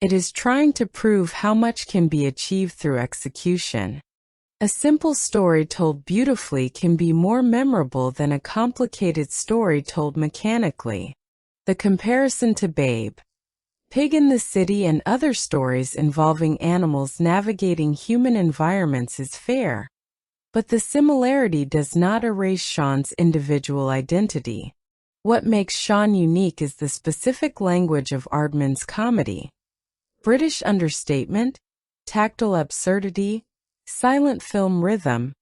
It is trying to prove how much can be achieved through execution. A simple story told beautifully can be more memorable than a complicated story told mechanically. The comparison to Babe, Pig in the City and other stories involving animals navigating human environments is fair. But the similarity does not erase Shaun's individual identity. What makes Shaun unique is the specific language of Aardman's comedy. British understatement, tactile absurdity, silent film rhythm,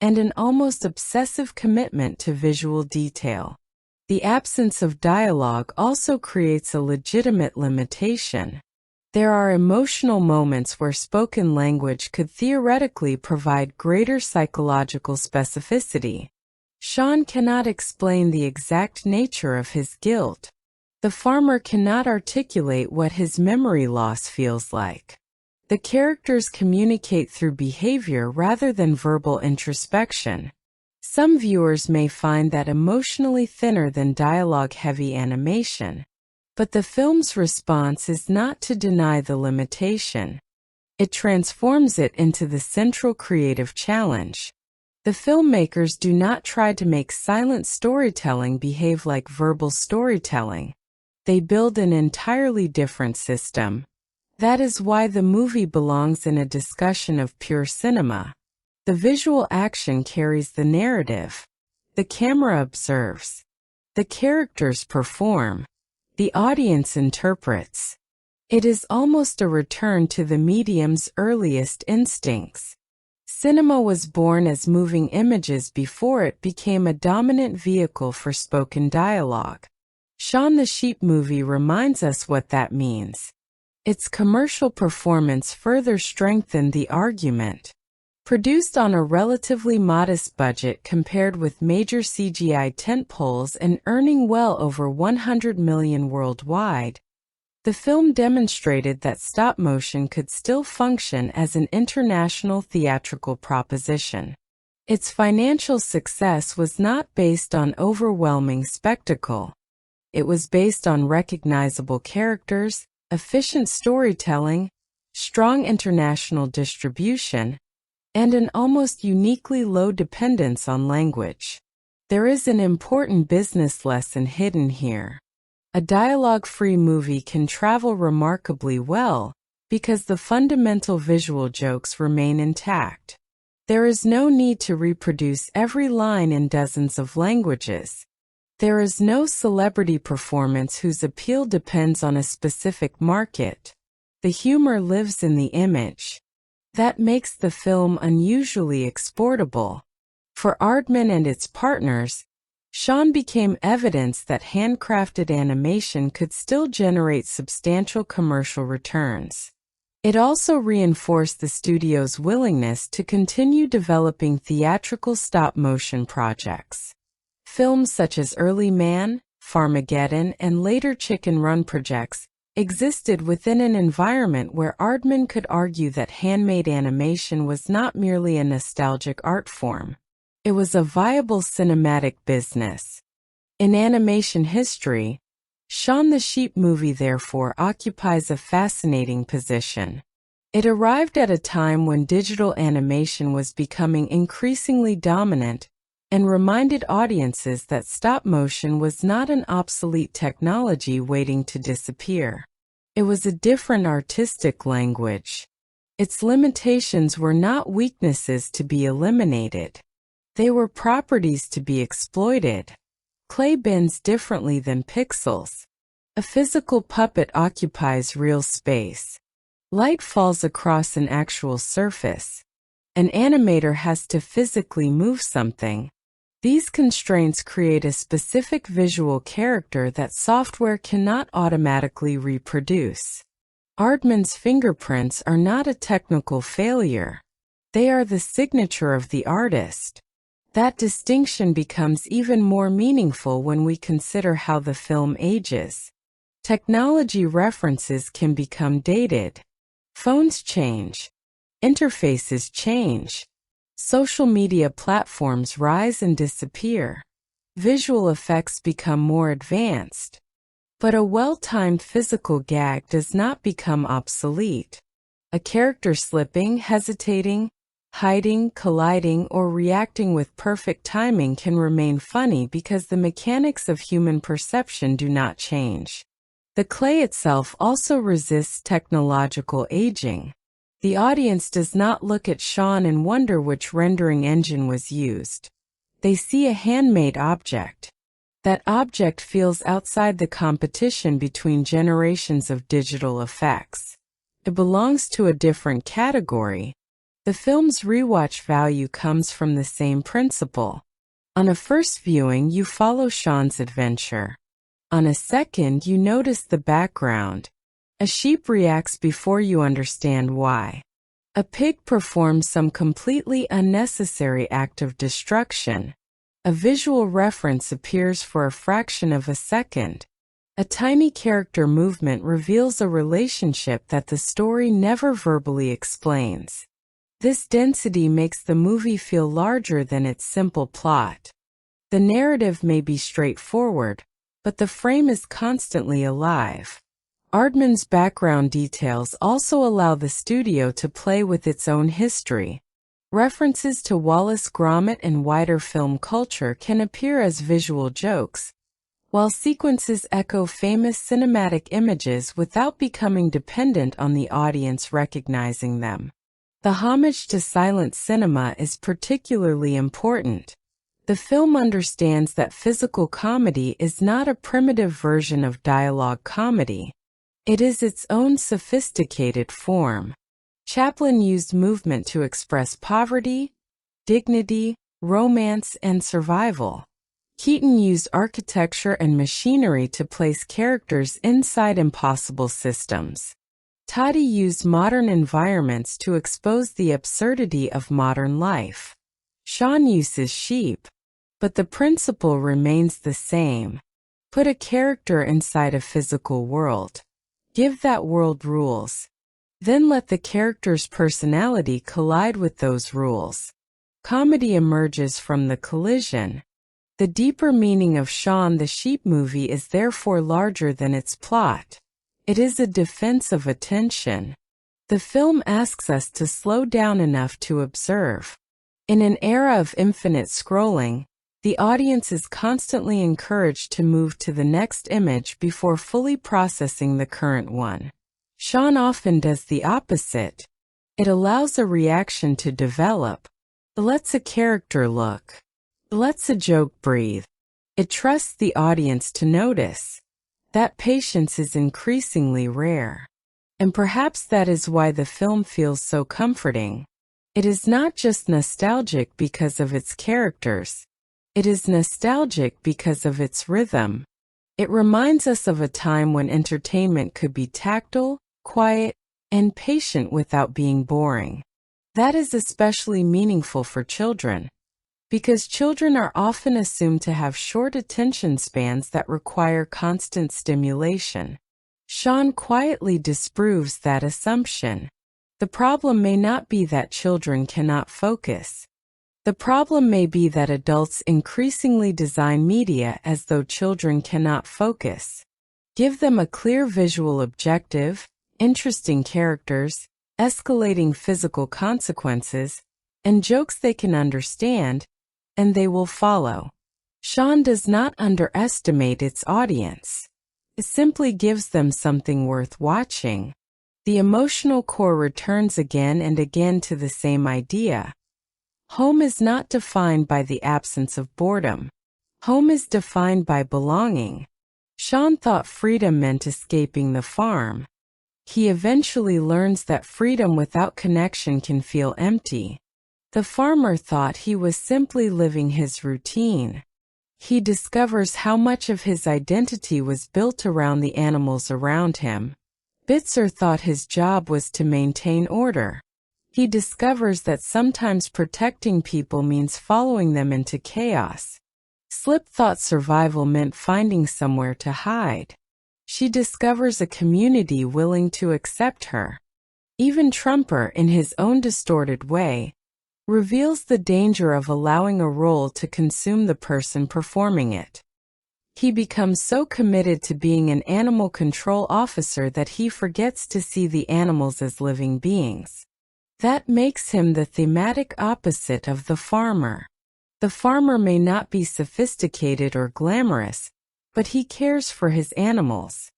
and an almost obsessive commitment to visual detail. The absence of dialogue also creates a legitimate limitation. There are emotional moments where spoken language could theoretically provide greater psychological specificity. Shaun cannot explain the exact nature of his guilt. The farmer cannot articulate what his memory loss feels like. The characters communicate through behavior rather than verbal introspection. Some viewers may find that emotionally thinner than dialogue-heavy animation, but the film's response is not to deny the limitation. It transforms it into the central creative challenge. The filmmakers do not try to make silent storytelling behave like verbal storytelling. They build an entirely different system. That is why the movie belongs in a discussion of pure cinema. The visual action carries the narrative. The camera observes. The characters perform. The audience interprets. It is almost a return to the medium's earliest instincts. Cinema was born as moving images before it became a dominant vehicle for spoken dialogue. Shaun the Sheep movie reminds us what that means. Its commercial performance further strengthened the argument. Produced on a relatively modest budget compared with major CGI tentpoles and earning well over $100 million worldwide, the film demonstrated that stop-motion could still function as an international theatrical proposition. Its financial success was not based on overwhelming spectacle. It was based on recognizable characters, efficient storytelling, strong international distribution, and an almost uniquely low dependence on language. There is an important business lesson hidden here. A dialogue-free movie can travel remarkably well because the fundamental visual jokes remain intact. There is no need to reproduce every line in dozens of languages. There is no celebrity performance whose appeal depends on a specific market. The humor lives in the image. That makes the film unusually exportable. For Aardman and its partners, Shaun became evidence that handcrafted animation could still generate substantial commercial returns. It also reinforced the studio's willingness to continue developing theatrical stop-motion projects. Films such as Early Man, Farmageddon, and later Chicken Run projects existed within an environment where Aardman could argue that handmade animation was not merely a nostalgic art form. It was a viable cinematic business. In animation history, Shaun the Sheep movie therefore occupies a fascinating position. It arrived at a time when digital animation was becoming increasingly dominant and reminded audiences that stop-motion was not an obsolete technology waiting to disappear. It was a different artistic language. Its limitations were not weaknesses to be eliminated. They were properties to be exploited. Clay bends differently than pixels. A physical puppet occupies real space. Light falls across an actual surface. An animator has to physically move something. These constraints create a specific visual character that software cannot automatically reproduce. Aardman's fingerprints are not a technical failure. They are the signature of the artist. That distinction becomes even more meaningful when we consider how the film ages. Technology references can become dated. Phones change. Interfaces change. Social media platforms rise and disappear. Visual effects become more advanced. But a well-timed physical gag does not become obsolete. A character slipping, hesitating, hiding, colliding, or reacting with perfect timing can remain funny because the mechanics of human perception do not change. The clay itself also resists technological aging. The audience does not look at Shaun and wonder which rendering engine was used. They see a handmade object. That object feels outside the competition between generations of digital effects. It belongs to a different category. The film's rewatch value comes from the same principle. On a first viewing, you follow Shaun's adventure. On a second, you notice the background. A sheep reacts before you understand why. A pig performs some completely unnecessary act of destruction. A visual reference appears for a fraction of a second. A tiny character movement reveals a relationship that the story never verbally explains. This density makes the movie feel larger than its simple plot. The narrative may be straightforward, but the frame is constantly alive. Aardman's background details also allow the studio to play with its own history. References to Wallace Gromit and wider film culture can appear as visual jokes, while sequences echo famous cinematic images without becoming dependent on the audience recognizing them. The homage to silent cinema is particularly important. The film understands that physical comedy is not a primitive version of dialogue comedy. It is its own sophisticated form. Chaplin used movement to express poverty, dignity, romance, and survival. Keaton used architecture and machinery to place characters inside impossible systems. Toddy used modern environments to expose the absurdity of modern life. Shaun uses sheep, but the principle remains the same. Put a character inside a physical world. Give that world rules. Then let the character's personality collide with those rules. Comedy emerges from the collision. The deeper meaning of Shaun the Sheep movie is therefore larger than its plot. It is a defense of attention. The film asks us to slow down enough to observe. In an era of infinite scrolling, the audience is constantly encouraged to move to the next image before fully processing the current one. Shaun often does the opposite. It allows a reaction to develop. It lets a character look. It lets a joke breathe. It trusts the audience to notice. That patience is increasingly rare. And perhaps that is why the film feels so comforting. It is not just nostalgic because of its characters. It is nostalgic because of its rhythm. It reminds us of a time when entertainment could be tactile, quiet, and patient without being boring. That is especially meaningful for children, because children are often assumed to have short attention spans that require constant stimulation. Shaun quietly disproves that assumption. The problem may not be that children cannot focus. The problem may be that adults increasingly design media as though children cannot focus. Give them a clear visual objective, interesting characters, escalating physical consequences, and jokes they can understand, and they will follow. Shaun does not underestimate its audience. It simply gives them something worth watching. The emotional core returns again and again to the same idea. Home is not defined by the absence of boredom. Home is defined by belonging. Shaun thought freedom meant escaping the farm. He eventually learns that freedom without connection can feel empty. The farmer thought he was simply living his routine. He discovers how much of his identity was built around the animals around him. Bitzer thought his job was to maintain order. He discovers that sometimes protecting people means following them into chaos. Slip thought survival meant finding somewhere to hide. She discovers a community willing to accept her. Even Trumper, in his own distorted way, reveals the danger of allowing a role to consume the person performing it. He becomes so committed to being an animal control officer that he forgets to see the animals as living beings. That makes him the thematic opposite of the farmer. The farmer may not be sophisticated or glamorous, but he cares for his animals.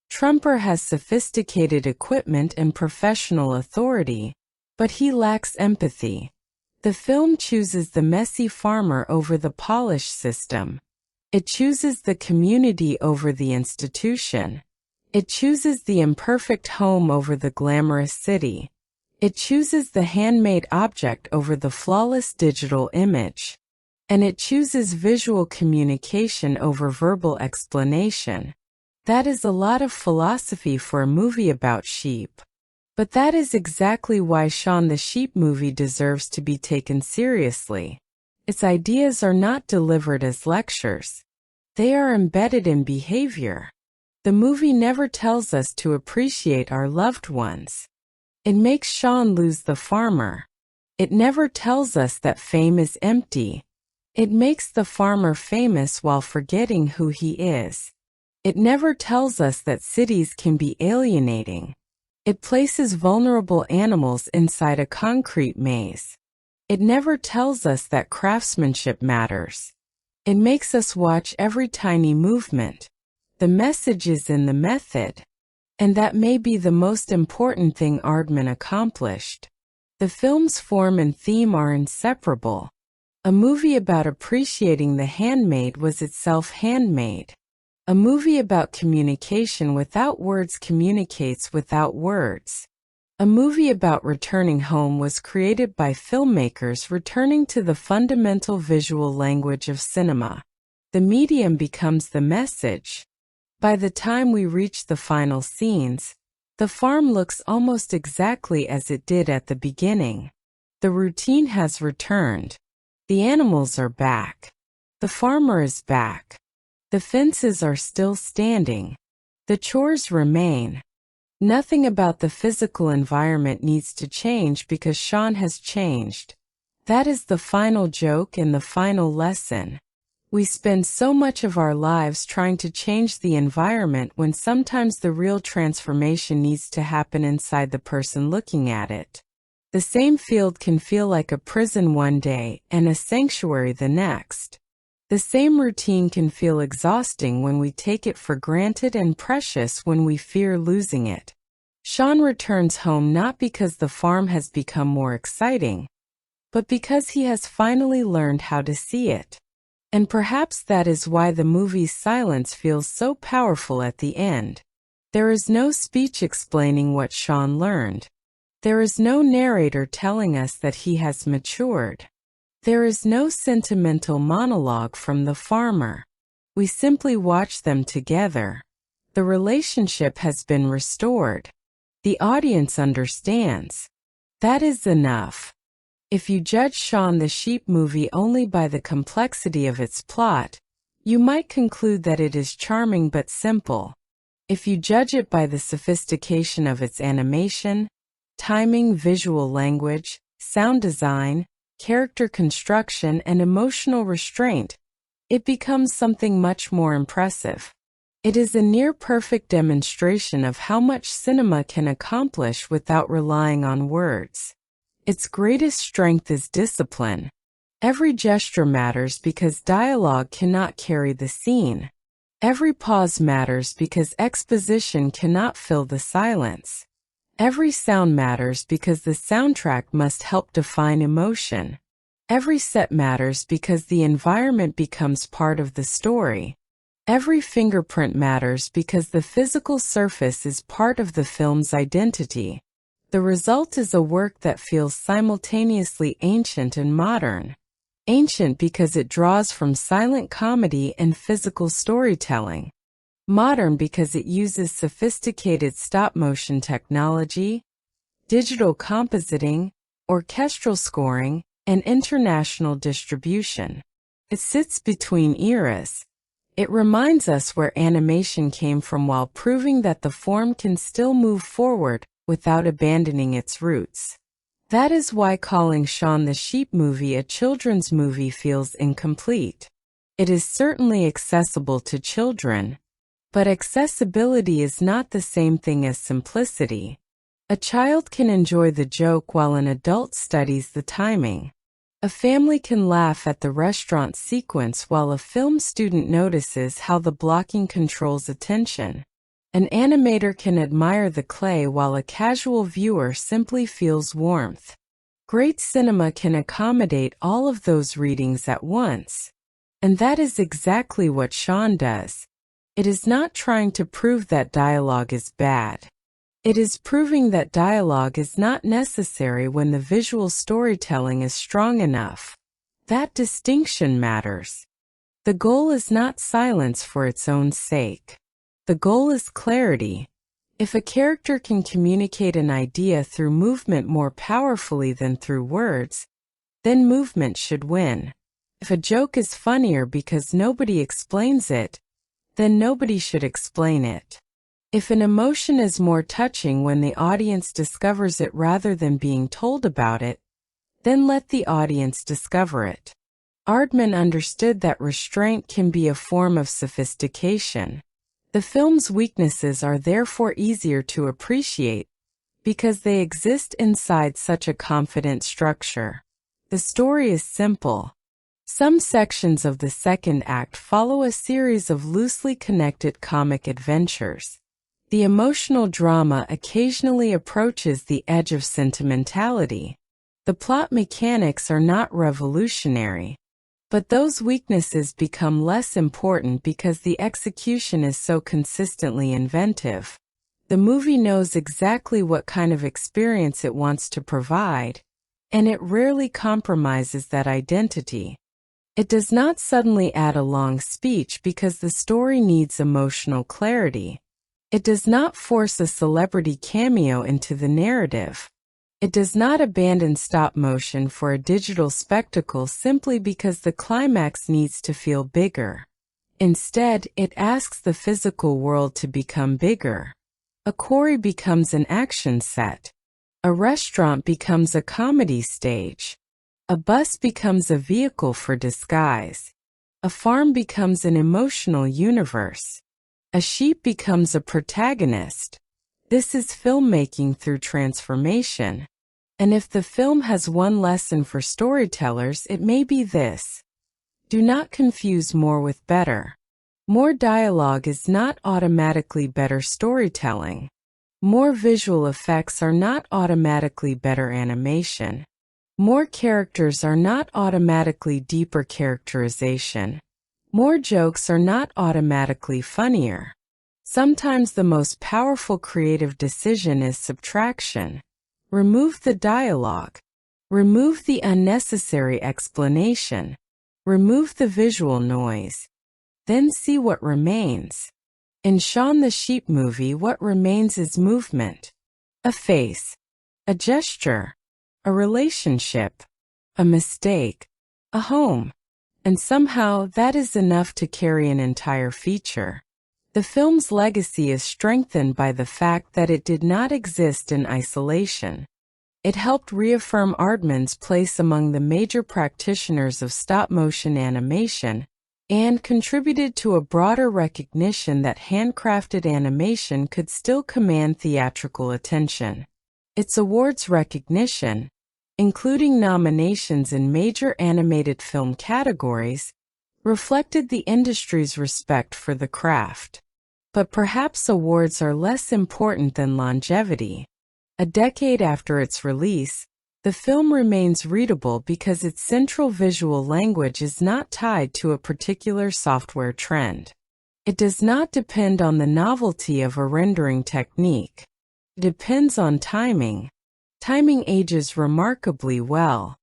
Trumper has sophisticated equipment and professional authority, but he lacks empathy. The film chooses the messy farmer over the polished system. It chooses the community over the institution. It chooses the imperfect home over the glamorous city. It chooses the handmade object over the flawless digital image. And it chooses visual communication over verbal explanation. That is a lot of philosophy for a movie about sheep. But that is exactly why Shaun the Sheep movie deserves to be taken seriously. Its ideas are not delivered as lectures. They are embedded in behavior. The movie never tells us to appreciate our loved ones. It makes Shaun lose the farmer. It never tells us that fame is empty. It makes the farmer famous while forgetting who he is. It never tells us that cities can be alienating. It places vulnerable animals inside a concrete maze. It never tells us that craftsmanship matters. It makes us watch every tiny movement. The message is in the method. And that may be the most important thing Aardman accomplished. The film's form and theme are inseparable. A movie about appreciating the handmade was itself handmade. A movie about communication without words communicates without words. A movie about returning home was created by filmmakers returning to the fundamental visual language of cinema. The medium becomes the message. By the time we reach the final scenes, the farm looks almost exactly as it did at the beginning. The routine has returned. The animals are back. The farmer is back. The fences are still standing. The chores remain. Nothing about the physical environment needs to change because Shaun has changed. That is the final joke and the final lesson. We spend so much of our lives trying to change the environment when sometimes the real transformation needs to happen inside the person looking at it. The same field can feel like a prison one day and a sanctuary the next. The same routine can feel exhausting when we take it for granted and precious when we fear losing it. Shaun returns home not because the farm has become more exciting, but because he has finally learned how to see it. And perhaps that is why the movie's silence feels so powerful at the end. There is no speech explaining what Shaun learned. There is no narrator telling us that he has matured. There is no sentimental monologue from the farmer. We simply watch them together. The relationship has been restored. The audience understands. That is enough. If you judge Shaun the Sheep movie only by the complexity of its plot, you might conclude that it is charming but simple. If you judge it by the sophistication of its animation, timing, visual language, sound design, character construction, and emotional restraint, it becomes something much more impressive. It is a near-perfect demonstration of how much cinema can accomplish without relying on words. Its greatest strength is discipline. Every gesture matters because dialogue cannot carry the scene. Every pause matters because exposition cannot fill the silence. Every sound matters because the soundtrack must help define emotion. Every set matters because the environment becomes part of the story. Every fingerprint matters because the physical surface is part of the film's identity. The result is a work that feels simultaneously ancient and modern. Ancient because it draws from silent comedy and physical storytelling. Modern because it uses sophisticated stop-motion technology, digital compositing, orchestral scoring, and international distribution. It sits between eras. It reminds us where animation came from while proving that the form can still move forward without abandoning its roots. That is why calling Shaun the Sheep movie a children's movie feels incomplete. It is certainly accessible to children, but accessibility is not the same thing as simplicity. A child can enjoy the joke while an adult studies the timing. A family can laugh at the restaurant sequence while a film student notices how the blocking controls attention. An animator can admire the clay while a casual viewer simply feels warmth. Great cinema can accommodate all of those readings at once. And that is exactly what Shaun does. It is not trying to prove that dialogue is bad. It is proving that dialogue is not necessary when the visual storytelling is strong enough. That distinction matters. The goal is not silence for its own sake. The goal is clarity. If a character can communicate an idea through movement more powerfully than through words, then movement should win. If a joke is funnier because nobody explains it, then nobody should explain it. If an emotion is more touching when the audience discovers it rather than being told about it, then let the audience discover it. Aardman understood that restraint can be a form of sophistication. The film's weaknesses are therefore easier to appreciate because they exist inside such a confident structure. The story is simple. Some sections of the second act follow a series of loosely connected comic adventures. The emotional drama occasionally approaches the edge of sentimentality. The plot mechanics are not revolutionary, but those weaknesses become less important because the execution is so consistently inventive. The movie knows exactly what kind of experience it wants to provide, and it rarely compromises that identity. It does not suddenly add a long speech because the story needs emotional clarity. It does not force a celebrity cameo into the narrative. It does not abandon stop motion for a digital spectacle simply because the climax needs to feel bigger. Instead, it asks the physical world to become bigger. A quarry becomes an action set. A restaurant becomes a comedy stage. A bus becomes a vehicle for disguise. A farm becomes an emotional universe. A sheep becomes a protagonist. This is filmmaking through transformation. And if the film has one lesson for storytellers, it may be this: do not confuse more with better. More dialogue is not automatically better storytelling. More visual effects are not automatically better animation. More characters are not automatically deeper characterization. More jokes are not automatically funnier. Sometimes the most powerful creative decision is subtraction. Remove the dialogue. Remove the unnecessary explanation. Remove the visual noise. Then see what remains. In Shaun the Sheep movie, what remains is movement. A face. A gesture. A relationship. A mistake. A home. And somehow that is enough to carry an entire feature. The film's legacy is strengthened by the fact that it did not exist in isolation. It helped reaffirm Aardman's place among the major practitioners of stop-motion animation and contributed to a broader recognition that handcrafted animation could still command theatrical attention. Its awards recognition, including nominations in major animated film categories, reflected the industry's respect for the craft. But perhaps awards are less important than longevity. A decade after its release, the film remains readable because its central visual language is not tied to a particular software trend. It does not depend on the novelty of a rendering technique. It depends on timing. Timing ages remarkably well.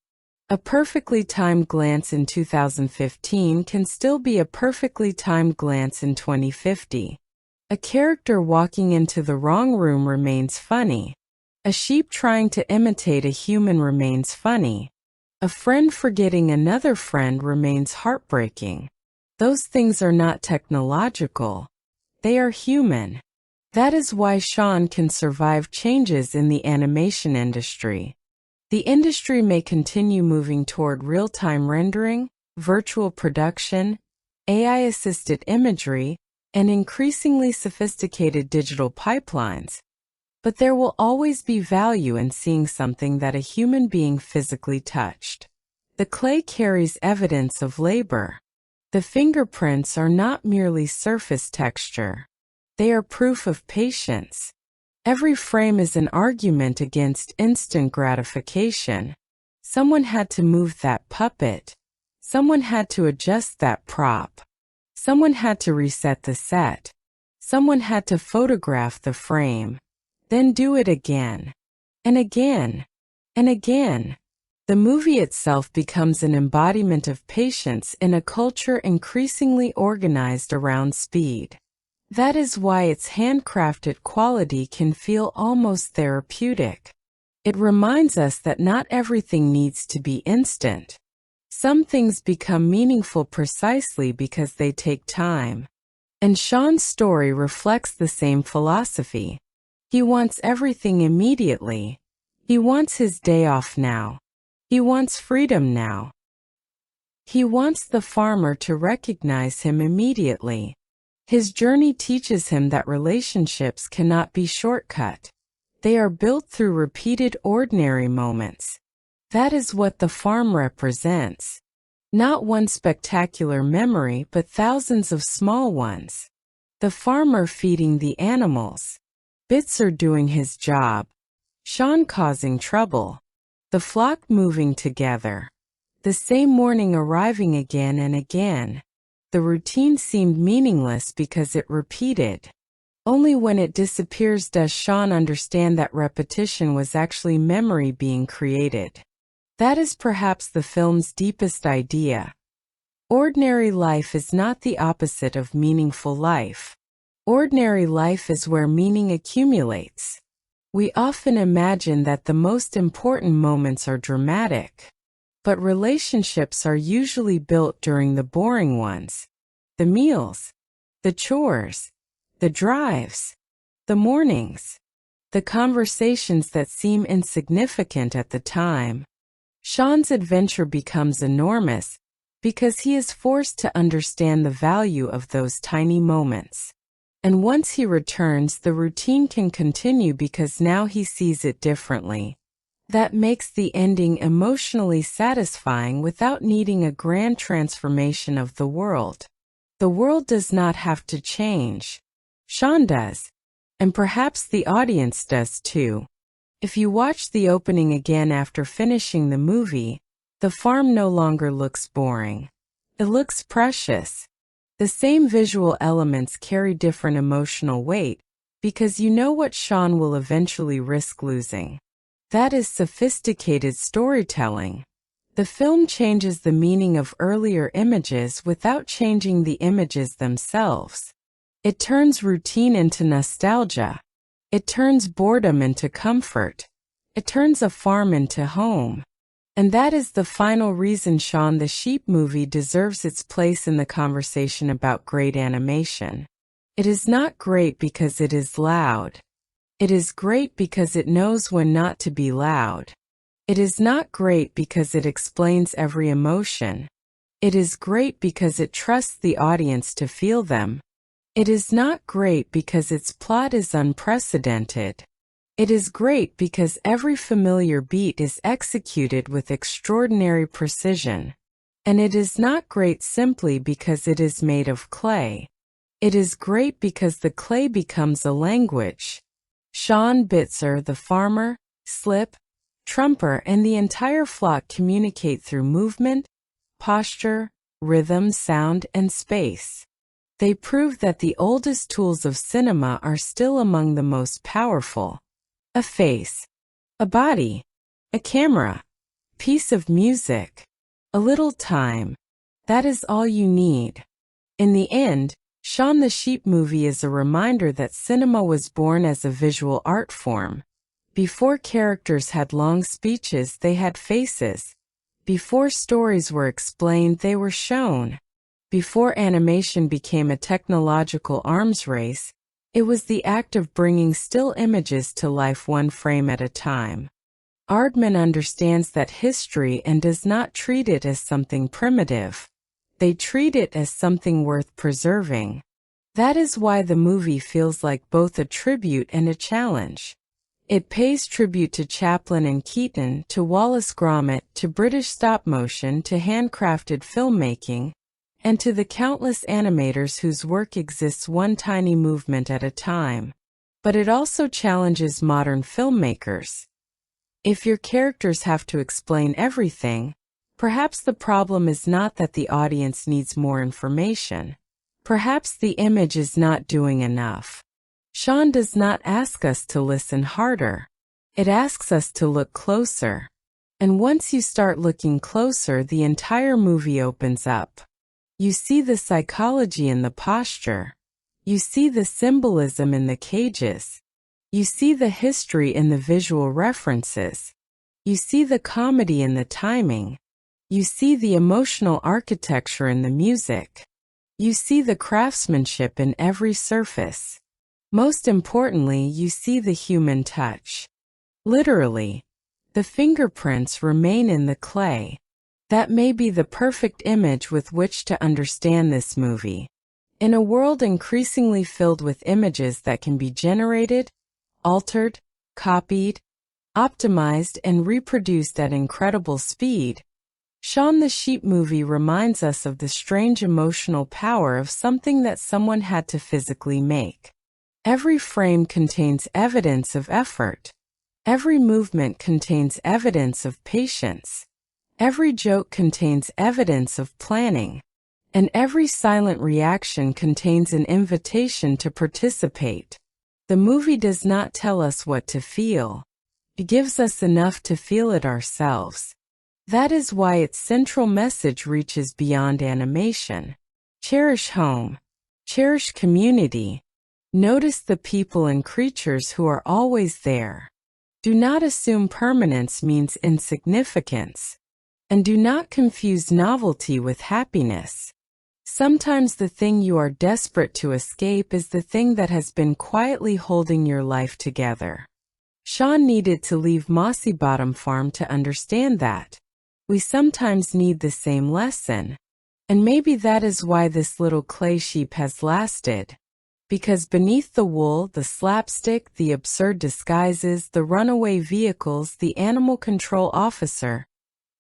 A perfectly timed glance in 2015 can still be a perfectly timed glance in 2050. A character walking into the wrong room remains funny. A sheep trying to imitate a human remains funny. A friend forgetting another friend remains heartbreaking. Those things are not technological. They are human. That is why Shaun can survive changes in the animation industry. The industry may continue moving toward real-time rendering, virtual production, AI-assisted imagery, and increasingly sophisticated digital pipelines, but there will always be value in seeing something that a human being physically touched. The clay carries evidence of labor. The fingerprints are not merely surface texture. They are proof of patience. Every frame is an argument against instant gratification. Someone had to move that puppet. Someone had to adjust that prop. Someone had to reset the set. Someone had to photograph the frame. Then do it again. And again. And again. The movie itself becomes an embodiment of patience in a culture increasingly organized around speed. That is why its handcrafted quality can feel almost therapeutic. It reminds us that not everything needs to be instant. Some things become meaningful precisely because they take time. And Shaun's story reflects the same philosophy. He wants everything immediately. He wants his day off now. He wants freedom now. He wants the farmer to recognize him immediately. His journey teaches him that relationships cannot be shortcut. They are built through repeated ordinary moments. That is what the farm represents. Not one spectacular memory, but thousands of small ones. The farmer feeding the animals. Bitzer doing his job. Shaun causing trouble. The flock moving together. The same morning arriving again and again. The routine seemed meaningless because it repeated. Only when it disappears does Shaun understand that repetition was actually memory being created. That is perhaps the film's deepest idea. Ordinary life is not the opposite of meaningful life. Ordinary life is where meaning accumulates. We often imagine that the most important moments are dramatic. But relationships are usually built during the boring ones. The meals, the chores, the drives, the mornings, the conversations that seem insignificant at the time. Shaun's adventure becomes enormous because he is forced to understand the value of those tiny moments. And once he returns, the routine can continue because now he sees it differently. That makes the ending emotionally satisfying without needing a grand transformation of the world. The world does not have to change. Shaun does. And perhaps the audience does too. If you watch the opening again after finishing the movie, the farm no longer looks boring. It looks precious. The same visual elements carry different emotional weight because you know what Shaun will eventually risk losing. That is sophisticated storytelling. The film changes the meaning of earlier images without changing the images themselves. It turns routine into nostalgia. It turns boredom into comfort. It turns a farm into home. And that is the final reason Shaun the Sheep movie deserves its place in the conversation about great animation. It is not great because it is loud. It is great because it knows when not to be loud. It is not great because it explains every emotion. It is great because it trusts the audience to feel them. It is not great because its plot is unprecedented. It is great because every familiar beat is executed with extraordinary precision. And it is not great simply because it is made of clay. It is great because the clay becomes a language. Shaun, Bitzer, the farmer, Slip, Trumper, and the entire flock communicate through movement, posture, rhythm, sound, and space. They prove that the oldest tools of cinema are still among the most powerful. A face, a body, a camera, piece of music, a little time. That is all you need. In the end, Shaun the Sheep movie is a reminder that cinema was born as a visual art form. Before characters had long speeches, they had faces. Before stories were explained, they were shown. Before animation became a technological arms race, It was the act of bringing still images to life one frame at a time. Aardman understands that history and does not treat it as something primitive. They treat it as something worth preserving. That is why the movie feels like both a tribute and a challenge. It pays tribute to Chaplin and Keaton, to Wallace Gromit, to British stop-motion, to handcrafted filmmaking, and to the countless animators whose work exists one tiny movement at a time. But it also challenges modern filmmakers. If your characters have to explain everything, perhaps the problem is not that the audience needs more information. Perhaps the image is not doing enough. Shaun does not ask us to listen harder. It asks us to look closer. And once you start looking closer, the entire movie opens up. You see the psychology in the posture. You see the symbolism in the cages. You see the history in the visual references. You see the comedy in the timing. You see the emotional architecture in the music. You see the craftsmanship in every surface. Most importantly, you see the human touch. Literally, the fingerprints remain in the clay. That may be the perfect image with which to understand this movie. In a world increasingly filled with images that can be generated, altered, copied, optimized, and reproduced at incredible speed, Shaun the Sheep movie reminds us of the strange emotional power of something that someone had to physically make. Every frame contains evidence of effort. Every movement contains evidence of patience. Every joke contains evidence of planning. And every silent reaction contains an invitation to participate. The movie does not tell us what to feel. It gives us enough to feel it ourselves. That is why its central message reaches beyond animation. Cherish home. Cherish community. Notice the people and creatures who are always there. Do not assume permanence means insignificance. And do not confuse novelty with happiness. Sometimes the thing you are desperate to escape is the thing that has been quietly holding your life together. Shaun needed to leave Mossy Bottom Farm to understand that. We sometimes need the same lesson. And maybe that is why this little clay sheep has lasted. Because beneath the wool, the slapstick, the absurd disguises, the runaway vehicles, the animal control officer,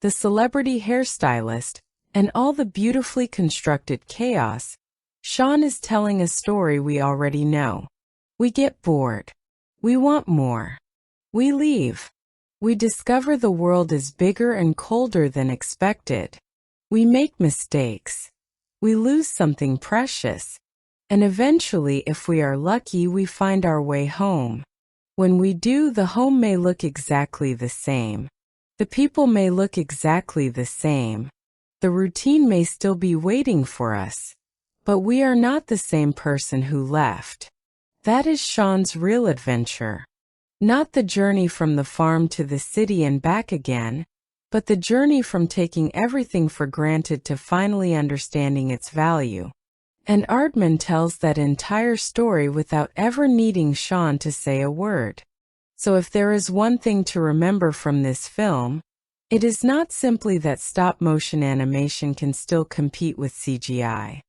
the celebrity hairstylist, and all the beautifully constructed chaos, Shaun is telling a story we already know. We get bored. We want more. We leave. We discover the world is bigger and colder than expected. We make mistakes. We lose something precious. And eventually, if we are lucky, we find our way home. When we do, the home may look exactly the same. The people may look exactly the same. The routine may still be waiting for us. But we are not the same person who left. That is Shaun's real adventure. Not the journey from the farm to the city and back again, but the journey from taking everything for granted to finally understanding its value. And Aardman tells that entire story without ever needing Shaun to say a word. So if there is one thing to remember from this film, it is not simply that stop-motion animation can still compete with CGI.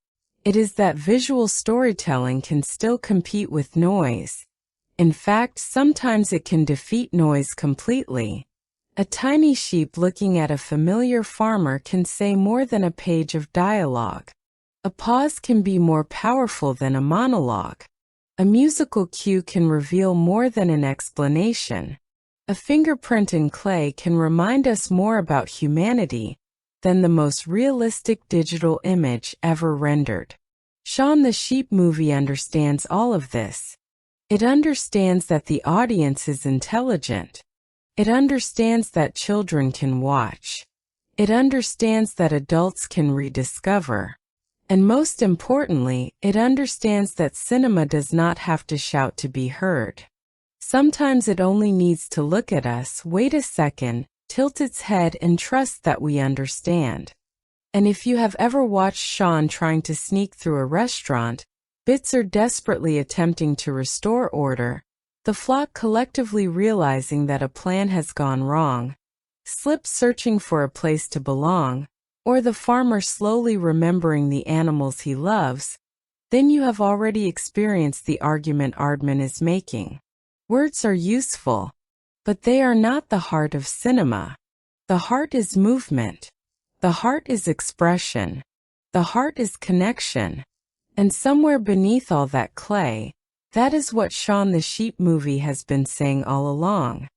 It is that visual storytelling can still compete with noise. In fact, sometimes it can defeat noise completely. A tiny sheep looking at a familiar farmer can say more than a page of dialogue. A pause can be more powerful than a monologue. A musical cue can reveal more than an explanation. A fingerprint in clay can remind us more about humanity than the most realistic digital image ever rendered. Shaun the Sheep movie understands all of this. It understands that the audience is intelligent. It understands that children can watch. It understands that adults can rediscover. And most importantly, it understands that cinema does not have to shout to be heard. Sometimes it only needs to look at us, wait a second, tilt its head, and trust that we understand. And if you have ever watched Shaun trying to sneak through a restaurant, Bits are desperately attempting to restore order, the flock collectively realizing that a plan has gone wrong, Slip searching for a place to belong, or the farmer slowly remembering the animals he loves. Then you have already experienced the argument Aardman is making. Words are useful, but they are not the heart of cinema. The heart is movement. The heart is expression. The heart is connection. And somewhere beneath all that clay, that is what Shaun the Sheep movie has been saying all along.